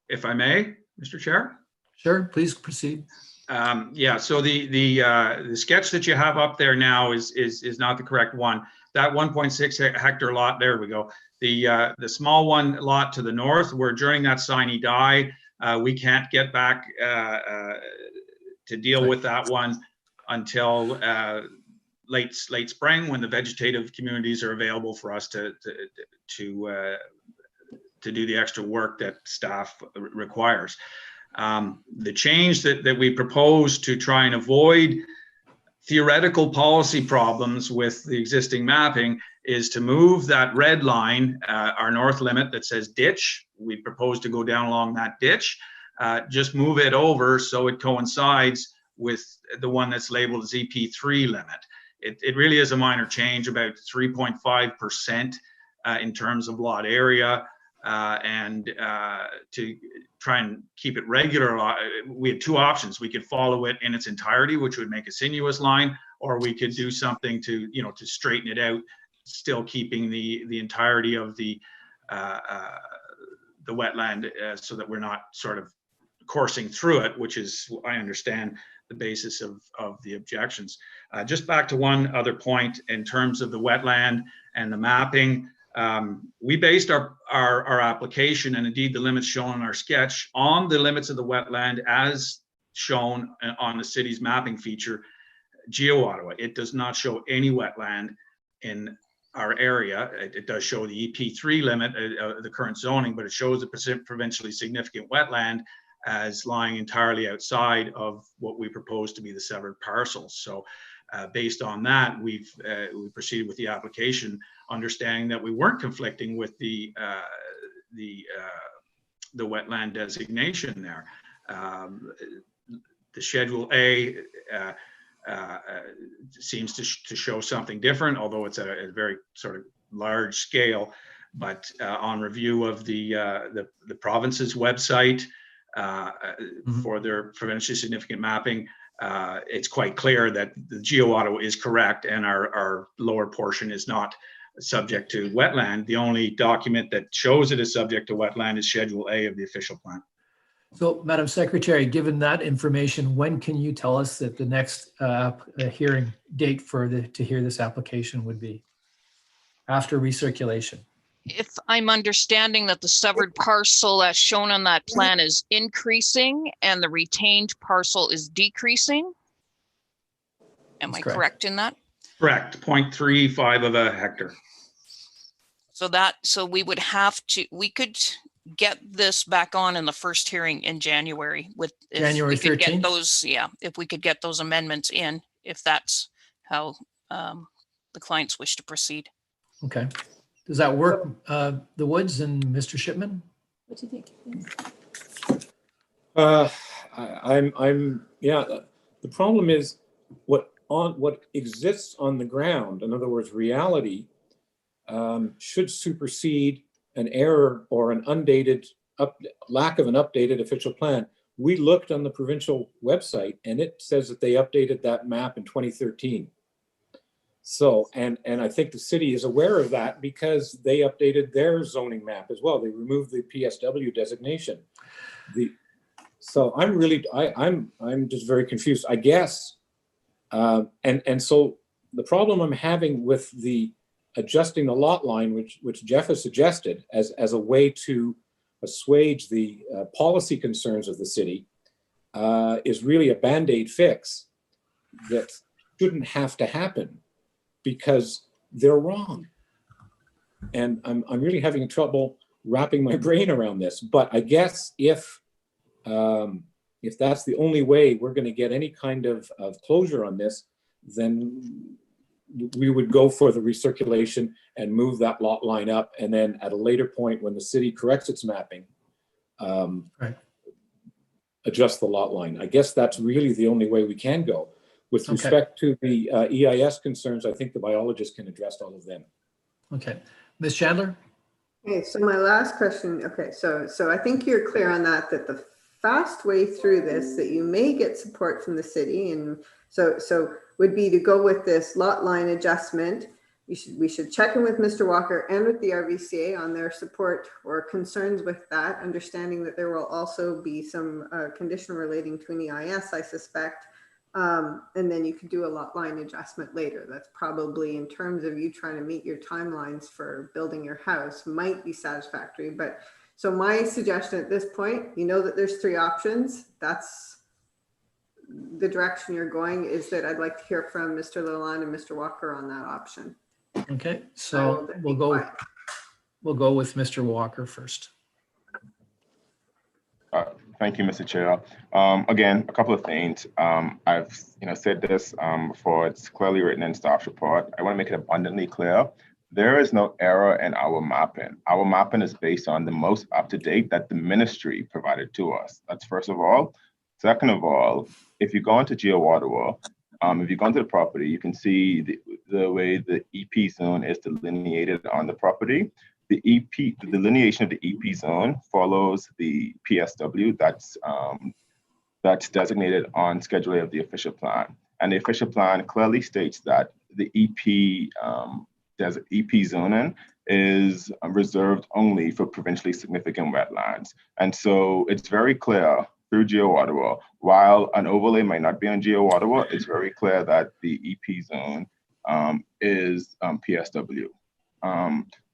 If I may, Mr. Chair? Sure, please proceed. Yeah, so the sketch that you have up there now is not the correct one. That 1.6 hectare lot, there we go. The small one lot to the north, we're adjourning that sine die. We can't get back to deal with that one until late spring, when the vegetative communities are available for us to do the extra work that staff requires. The change that we propose to try and avoid theoretical policy problems with the existing mapping is to move that red line, our north limit that says ditch. We propose to go down along that ditch, just move it over so it coincides with the one that's labeled as EP3 limit. it really is a minor change, about 3.5% in terms of lot area. And to try and keep it regular, we had two options. We could follow it in its entirety, which would make a sinuous line, or we could do something to, to straighten it out, still keeping the entirety of the wetland so that we're not sort of coursing through it, which is, I understand, the basis of the objections. Just back to one other point in terms of the wetland and the mapping. We based our application, and indeed the limits shown in our sketch, on the limits of the wetland as shown on the city's mapping feature, Geo-Ottawa. It does not show any wetland in our area. It does show the EP3 limit, the current zoning, but it shows the provincially significant wetland as lying entirely outside of what we propose to be the severed parcels. So based on that, we proceeded with the application, understanding that we weren't conflicting with the wetland designation there. The Schedule A seems to show something different, although it's at a very sort of large scale. But on review of the province's website for their provincially significant mapping, it's quite clear that the Geo-Ottawa is correct, and our lower portion is not subject to wetland. The only document that shows it is subject to wetland is Schedule A of the official plan. So, Madam Secretary, given that information, when can you tell us that the next hearing date to hear this application would be? After recirculation? If I'm understanding that the severed parcel as shown on that plan is increasing and the retained parcel is decreasing. Am I correct in that? Correct, 0.35 of a hectare. So we would have to, we could get this back on in the first hearing in January with January 13th? If we could get those amendments in, if that's how the clients wish to proceed. Okay. Does that work, the Woods and Mr. Shipman? What do you think? Yeah. The problem is what exists on the ground. In other words, reality should supersede an error or an undated lack of an updated official plan. We looked on the provincial website, and it says that they updated that map in 2013. So, and I think the city is aware of that because they updated their zoning map as well. They removed the PSW designation. So I'm really, I'm just very confused, I guess. And so the problem I'm having with the adjusting the lot line, which Jeff has suggested as a way to assuage the policy concerns of the city, is really a Band-Aid fix that shouldn't have to happen, because they're wrong. And I'm really having trouble wrapping my brain around this. But I guess if that's the only way we're going to get any kind of closure on this, then we would go for the recirculation and move that lot line up. And then at a later point, when the city corrects its mapping, adjust the lot line. I guess that's really the only way we can go. With respect to the EIS concerns, I think the biologist can address all of them. Okay. Ms. Chandler? Okay, so my last question, okay, so I think you're clear on that the fast way through this, that you may get support from the city, and so would be to go with this lot line adjustment. We should check in with Mr. Walker and with the RVCA on their support or concerns with that, understanding that there will also be some condition relating to an EIS, I suspect. And then you could do a lot line adjustment later. That's probably, in terms of you trying to meet your timelines for building your house, might be satisfactory. But so my suggestion at this point, you know that there's three options. That's the direction you're going, is that I'd like to hear from Mr. Lalonde and Mr. Walker on that option. Okay, so we'll go with Mr. Walker first. Thank you, Mr. Chair. Again, a couple of things. I've said this before. It's clearly written in staff report. I want to make it abundantly clear. There is no error in our mapping. Our mapping is based on the most up-to-date that the ministry provided to us. That's first of all. Second of all, if you go into Geo-Ottawa, if you go into the property, you can see the way the EP zone is delineated on the property. The delineation of the EP zone follows the PSW that's designated on Schedule A of the official plan. And the official plan clearly states that the EP zoning is reserved only for provincially significant wetlands. And so it's very clear through Geo Ottawa, while an overlay might not be on Geo Ottawa, it's very clear that the EP zone is PSW.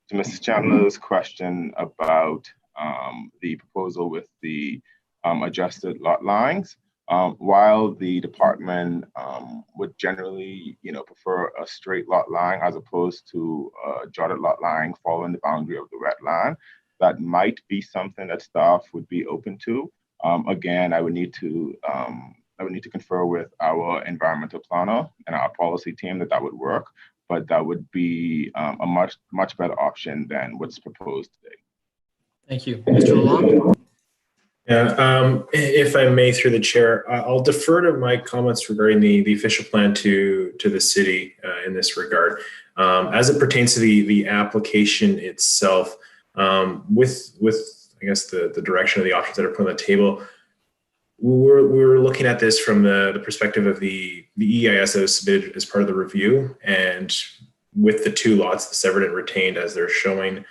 To Mrs. Chandler's question about the proposal with the adjusted lot lines, while the department would generally, prefer a straight lot line as opposed to a jotted lot line following the boundary of the wetland, that might be something that staff would be open to. Again, I would need to confer with our environmental planner and our policy team that would work, but that would be a much better option than what's proposed today. Thank you. Mr. Lalonde? Yeah, if I may, through the chair, I'll defer to my comments regarding the official plan to the city in this regard. As it pertains to the application itself, with I guess the direction of the options that are put on the table, we're looking at this from the perspective of the EIS that was submitted as part of the review, and with the two lots, the severed and retained as they're showing,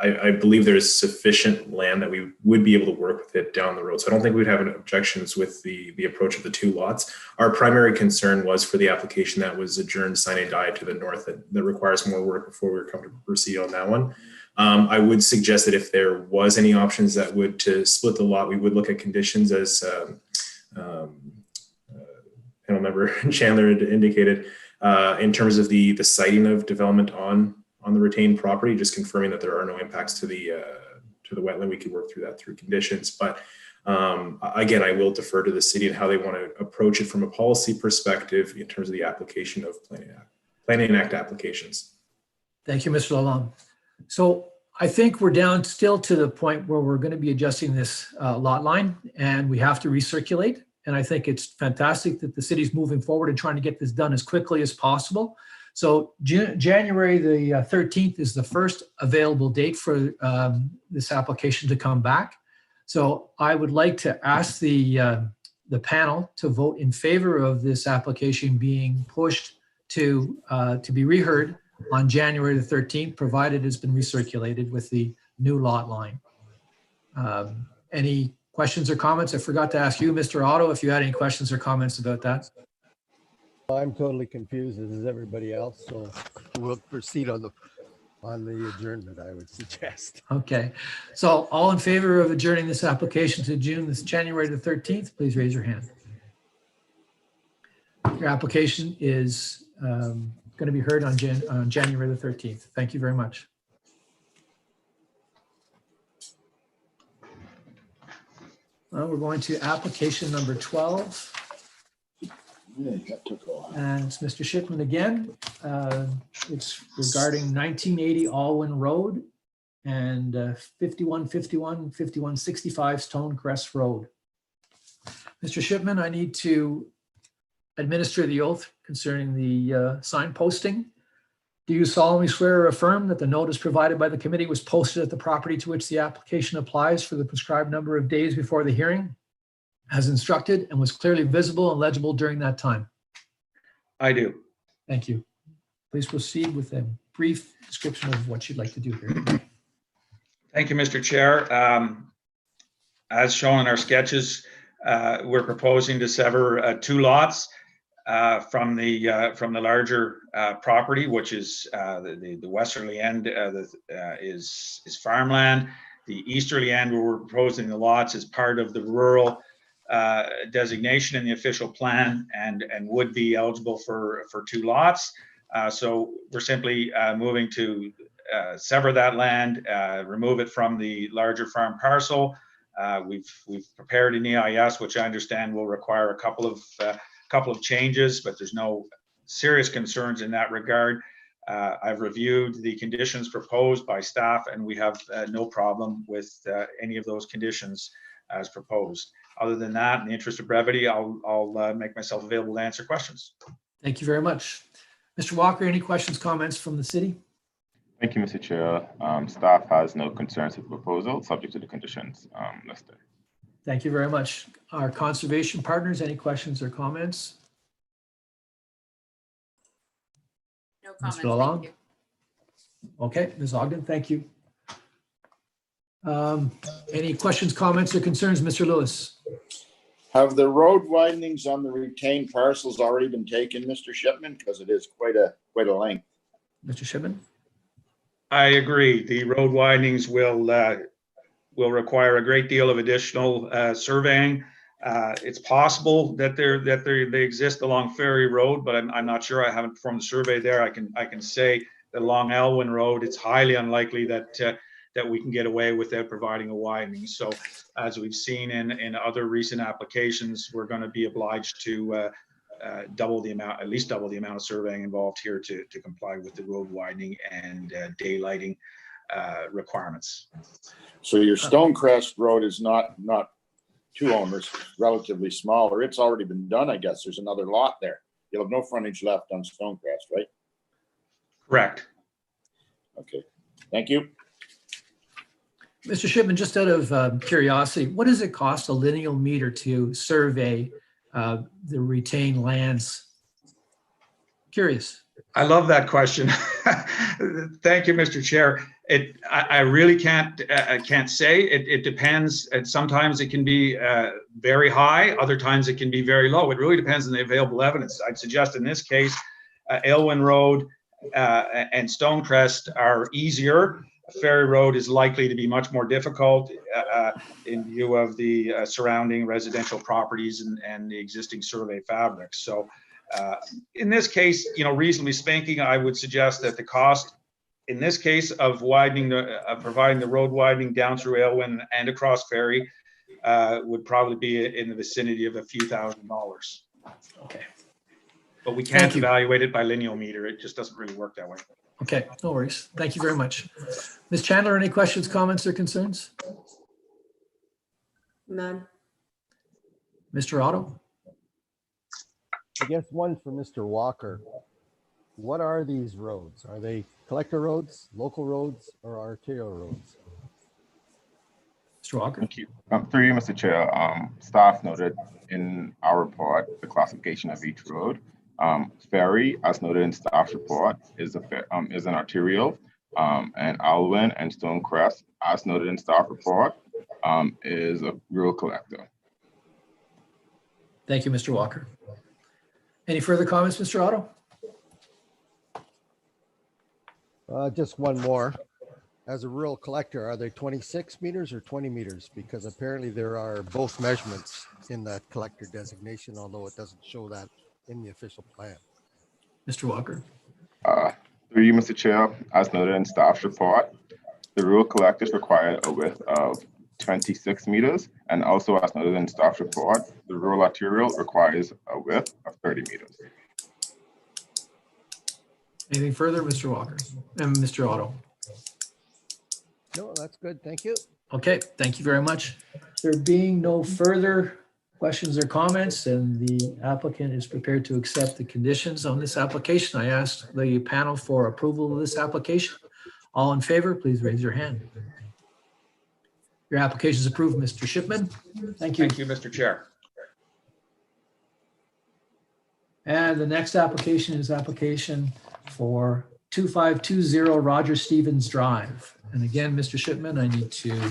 I believe there's sufficient land that we would be able to work with it down the road. So I don't think we'd have any objections with the approach of the two lots. Our primary concern was for the application that was adjourned sine die to the north that requires more work before we were comfortable to proceed on that one. I would suggest that if there was any options that would to split the lot, we would look at conditions as panel member Chandler indicated in terms of the siting of development on the retained property, just confirming that there are no impacts to the wetland. We could work through that through conditions. But again, I will defer to the city and how they want to approach it from a policy perspective in terms of the application of Planning Act applications. Thank you, Mr. Lalonde. So I think we're down still to the point where we're going to be adjusting this lot line, and we have to recirculate. And I think it's fantastic that the city's moving forward and trying to get this done as quickly as possible. So January the 13th is the first available date for this application to come back. So I would like to ask the panel to vote in favor of this application being pushed to be reheard on January the 13th, provided it's been recirculated with the new lot line. Any questions or comments? I forgot to ask you, Mr. Otto, if you had any questions or comments about that. I'm totally confused, as is everybody else, so we'll proceed on the adjournment, I would suggest. Okay, so all in favor of adjourning this application to January the 13th, please raise your hand. Your application is going to be heard on January the 13th. Thank you very much. Well, we're going to application number 12. And it's Mr. Shipman again. It's regarding 1980 Alwyn Road and 5151, 5165 Stonecrest Road. Mr. Shipman, I need to administer the oath concerning the sign posting. Do you solemnly swear or affirm that the notice provided by the committee was posted at the property to which the application applies for the prescribed number of days before the hearing, as instructed, and was clearly visible and legible during that time? I do. Thank you. Please proceed with a brief description of what you'd like to do here. Thank you, Mr. Chair. As shown in our sketches, we're proposing to sever two lots from the larger property, which is the westerly end is farmland. The easterly end, where we're proposing the lots, is part of the rural designation in the official plan and would be eligible for two lots. So we're simply moving to sever that land, remove it from the larger farm parcel. We've prepared an EIS, which I understand will require a couple of changes, but there's no serious concerns in that regard. I've reviewed the conditions proposed by staff, and we have no problem with any of those conditions as proposed. Other than that, in the interest of brevity, I'll make myself available to answer questions. Thank you very much. Mr. Walker, any questions, comments from the city? Thank you, Mr. Chair. Staff has no concerns with the proposal, subject to the conditions listed. Thank you very much. Our conservation partners, any questions or comments? No Mr. comments, Lalonde? thank you. Okay, Ms. Ogden, thank you. Any questions, comments, or concerns, Mr. Lewis? Have the road widenings on the retained parcels already been taken, Mr. Shipman? Because it is quite a length. Mr. Shipman? I agree. The road widenings will require a great deal of additional surveying. It's possible that they exist along Ferry Road, but I'm not sure. I haven't performed the survey there. I can say that along Elwyn Road, it's highly unlikely that we can get away without providing a widening. So, as we've seen in other recent applications, we're going to be obliged to at least double the amount of surveying involved here to comply with the road widening and daylighting requirements. So your Stonecrest Road is not 2 owners, relatively smaller. It's already been done, I guess. There's another lot there. You'll have no frontage left on Stonecrest, right? Correct. Okay, thank you. Mr. Shipman, just out of curiosity, what does it cost a lineal meter to survey the retained lands? Curious. I love that question. Thank you, Mr. Chair. I really can't say. It depends. And sometimes it can be very high. Other times it can be very low. It really depends on the available evidence. I'd suggest in this case, Elwyn Road and Stonecrest are easier. Ferry Road is likely to be much more difficult in view of the surrounding residential properties and the existing survey fabric. So in this case, reasonably speaking, I would suggest that the cost in this case of providing the road widening down through Elwyn and across Ferry would probably be in the vicinity of a few $1,000s. Okay. But we can't evaluate it by lineal meter. It just doesn't really work that way. Okay, no worries. Thank you very much. Ms. Chandler, any questions, comments, or concerns? None. Mr. Otto? I guess one for Mr. Walker. What are these roads? Are they collector roads, local roads, or arterial roads? Mr. Walker? Thank you. Through you, Mr. Chair, staff noted in our report the classification of each road. Ferry, as noted in staff report, is an arterial, and Alwyn and Stonecrest, as noted in staff report, is a rural collector. Thank you, Mr. Walker. Any further comments, Mr. Otto? Just one more. As a rural collector, are they 26 meters or 20 meters? Because apparently there are both measurements in that collector designation, although it doesn't show that in the official plan. Mr. Walker. Through you, Mr. Chair, as noted in staff's report, the rural collectors require a width of 26 meters, and also as noted in staff's report, the rural arterial requires a width of 30 meters. Anything further, Mr. Walker and Mr. Otto? No, that's good. Thank you. Okay, thank you very much. There being no further questions or comments, and the applicant is prepared to accept the conditions on this application, I ask the panel for approval of this application. All in favor, please raise your hand. Your application is approved, Mr. Shipman. Thank you. Thank you, Mr. Chair. And the next application is application for 2520 Roger Stevens Drive. And again, Mr. Shipman, I need to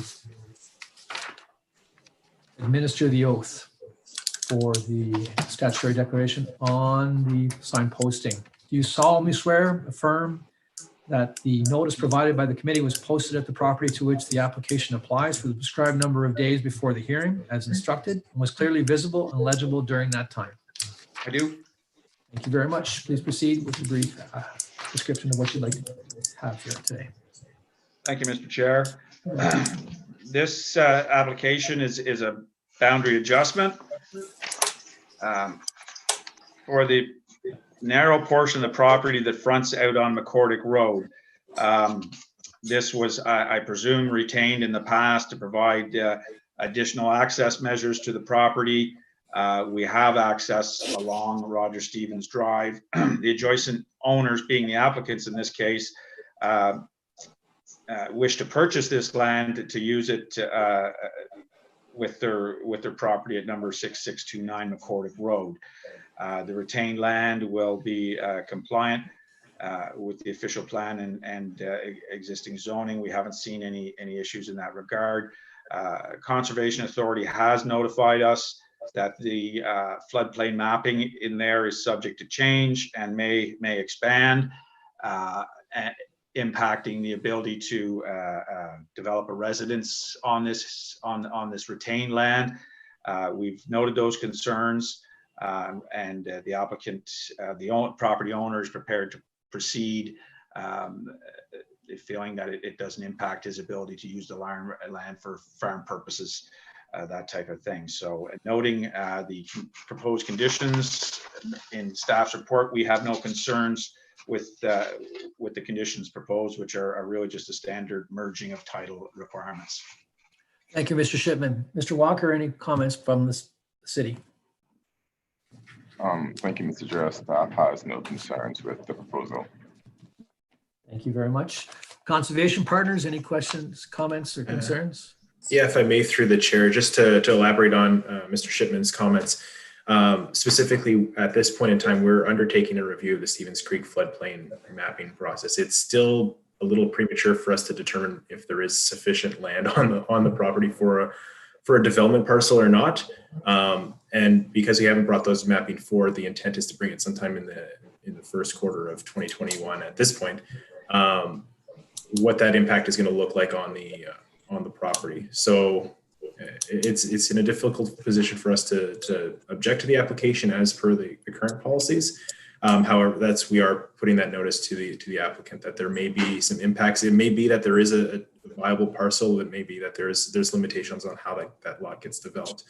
administer the oath for the statutory declaration on the sign posting. Do you solemnly swear, affirm that the notice provided by the committee was posted at the property to which the application applies for the prescribed number of days before the hearing as instructed and was clearly visible and legible during that time? I do. Thank you very much. Please proceed with the brief description of what you'd like to have here today. Thank you, Mr. Chair. This application is a boundary adjustment for the narrow portion of the property that fronts out on McCordick Road. This was, I presume, retained in the past to provide additional access measures to the property. We have access along Roger Stevens Drive. The adjacent owners, being the applicants in this case, wish to purchase this land to use it with their property at number 6629 McCordick Road. The retained land will be compliant with the official plan and existing zoning. We haven't seen any issues in that regard. Conservation Authority has notified us that the floodplain mapping in there is subject to change and may expand, impacting the ability to develop a residence on this retained land. We've noted those concerns, and the applicant, the property owner, is prepared to proceed, feeling that it doesn't impact his ability to use the land for farm purposes, that type of thing. So noting the proposed conditions in staff's report, we have no concerns with the conditions proposed, which are really just a standard merging of title requirements. Thank you, Mr. Shipman. Mr. Walker, any comments from the city? Thank you, Mr. Chair. Staff has no concerns with the proposal. Thank you very much. Conservation Partners, any questions, comments, or concerns? Yeah, if I may, through the chair, just to elaborate on Mr. Shipman's comments. Specifically, at this point in time, we're undertaking a review of the Stevens Creek floodplain mapping process. It's still a little premature for us to determine if there is sufficient land on the property for a development parcel or not. And because we haven't brought those mapping forward, the intent is to bring it sometime in the first quarter of 2021. At this point, what that impact is going to look like on the property. So it's in a difficult position for us to object to the application as per the current policies. However, we are putting that notice to the applicant that there may be some impacts. It may be that there is a viable parcel. It may be that there's limitations on how that lot gets developed.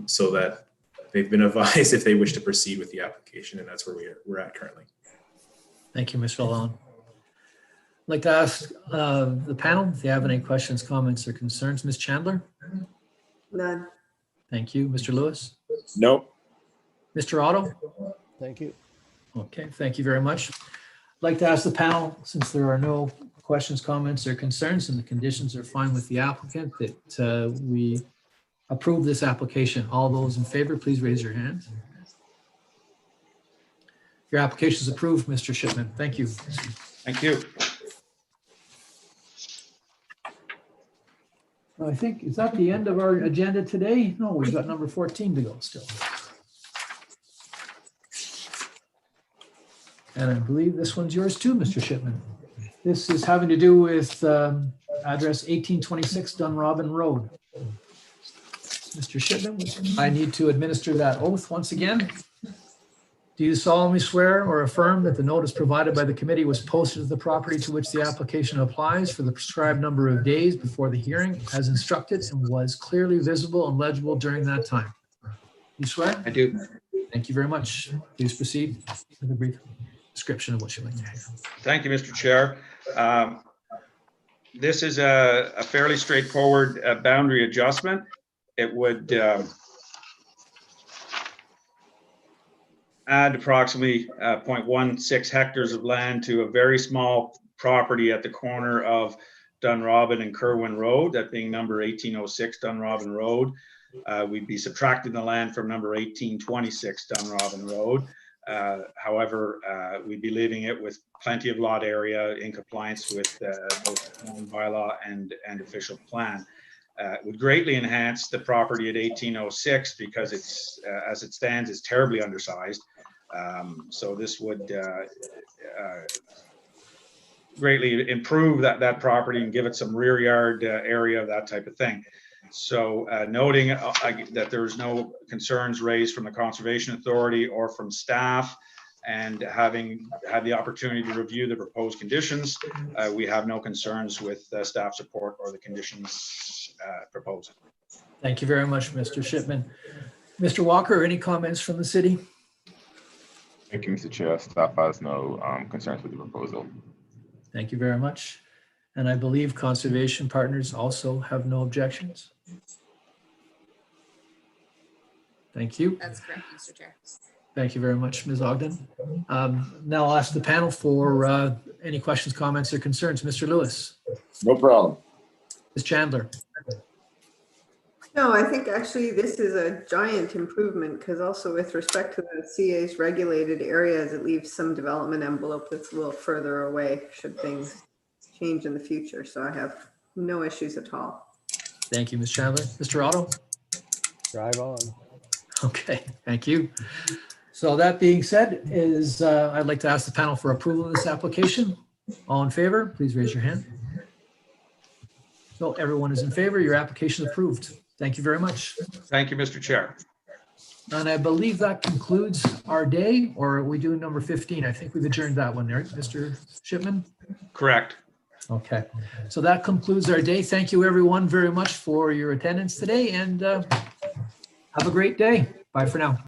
So that they've been advised if they wish to proceed with the application, and that's where we're at currently. Thank you, Mr. Allen. I'd like to ask the panel if they have any questions, comments, or concerns. Ms. Chandler? None. Thank you. Mr. Lewis? No. Mr. Otto? Thank you. Okay, thank you very much. I'd like to ask the panel, since there are no questions, comments, or concerns, and the conditions are fine with the applicant, that we approve this application. All those in favor, please raise your hand. Your application is approved, Mr. Shipman. Thank you. Thank you. I think, is that the end of our agenda today? No, we've got number 14 to go still. And I believe this one's yours too, Mr. Shipman. This is having to do with address 1826 Dunrobin Road. Mr. Shipman, I need to administer that oath once again. Do you solemnly swear or affirm that the notice provided by the committee was posted to the property to which the application applies for the prescribed number of days before the hearing as instructed and was clearly visible and legible during that time? You swear? I do. Thank you very much. Please proceed with a brief description of what you'd like to hear. Thank you, Mr. Chair. This is a fairly straightforward boundary adjustment. It would add approximately 0.16 hectares of land to a very small property at the corner of Dunrobin and Kerwin Road, that being number 1806 Dunrobin Road. We'd be subtracting the land from number 1826 Dunrobin Road. However, we'd be leaving it with plenty of lot area in compliance with both bylaw and official plan. It would greatly enhance the property at 1806 because it's, as it stands, is terribly undersized. So this would greatly improve that property and give it some rear yard area, that type of thing. So noting that there's no concerns raised from the Conservation Authority or from staff, and having had the opportunity to review the proposed conditions, we have no concerns with staff support or the conditions proposed. Thank you very much, Mr. Shipman. Mr. Walker, any comments from the city? Thank you, Mr. Chair. Staff has no concerns with the proposal. Thank you very much. And I believe Conservation Partners also have no objections. Thank you. That's correct, Mr. Chair. Thank you very much, Ms. Ogden. Now I'll ask the panel for any questions, comments, or concerns. Mr. Lewis, No problem. Ms. Chandler, No, I think actually this is a giant improvement because also with respect to the CA's regulated areas, it leaves some development envelope that's a little further away should things change in the future. So I have no issues at all. thank you, Ms. Chandler. Mr. Otto? Drive on. Okay, thank you. So that being said, I'd like to ask the panel for approval of this application. All in favor, please raise your hand. So everyone is in favor. Your application is approved. Thank you very much. Thank you, Mr. Chair. And I believe that concludes our day, or are we doing number 15? I think we've adjourned that one, right, Mr. Shipman? Correct. Okay, so that concludes our day. Thank you everyone very much for your attendance today, and have a great day. Bye for now.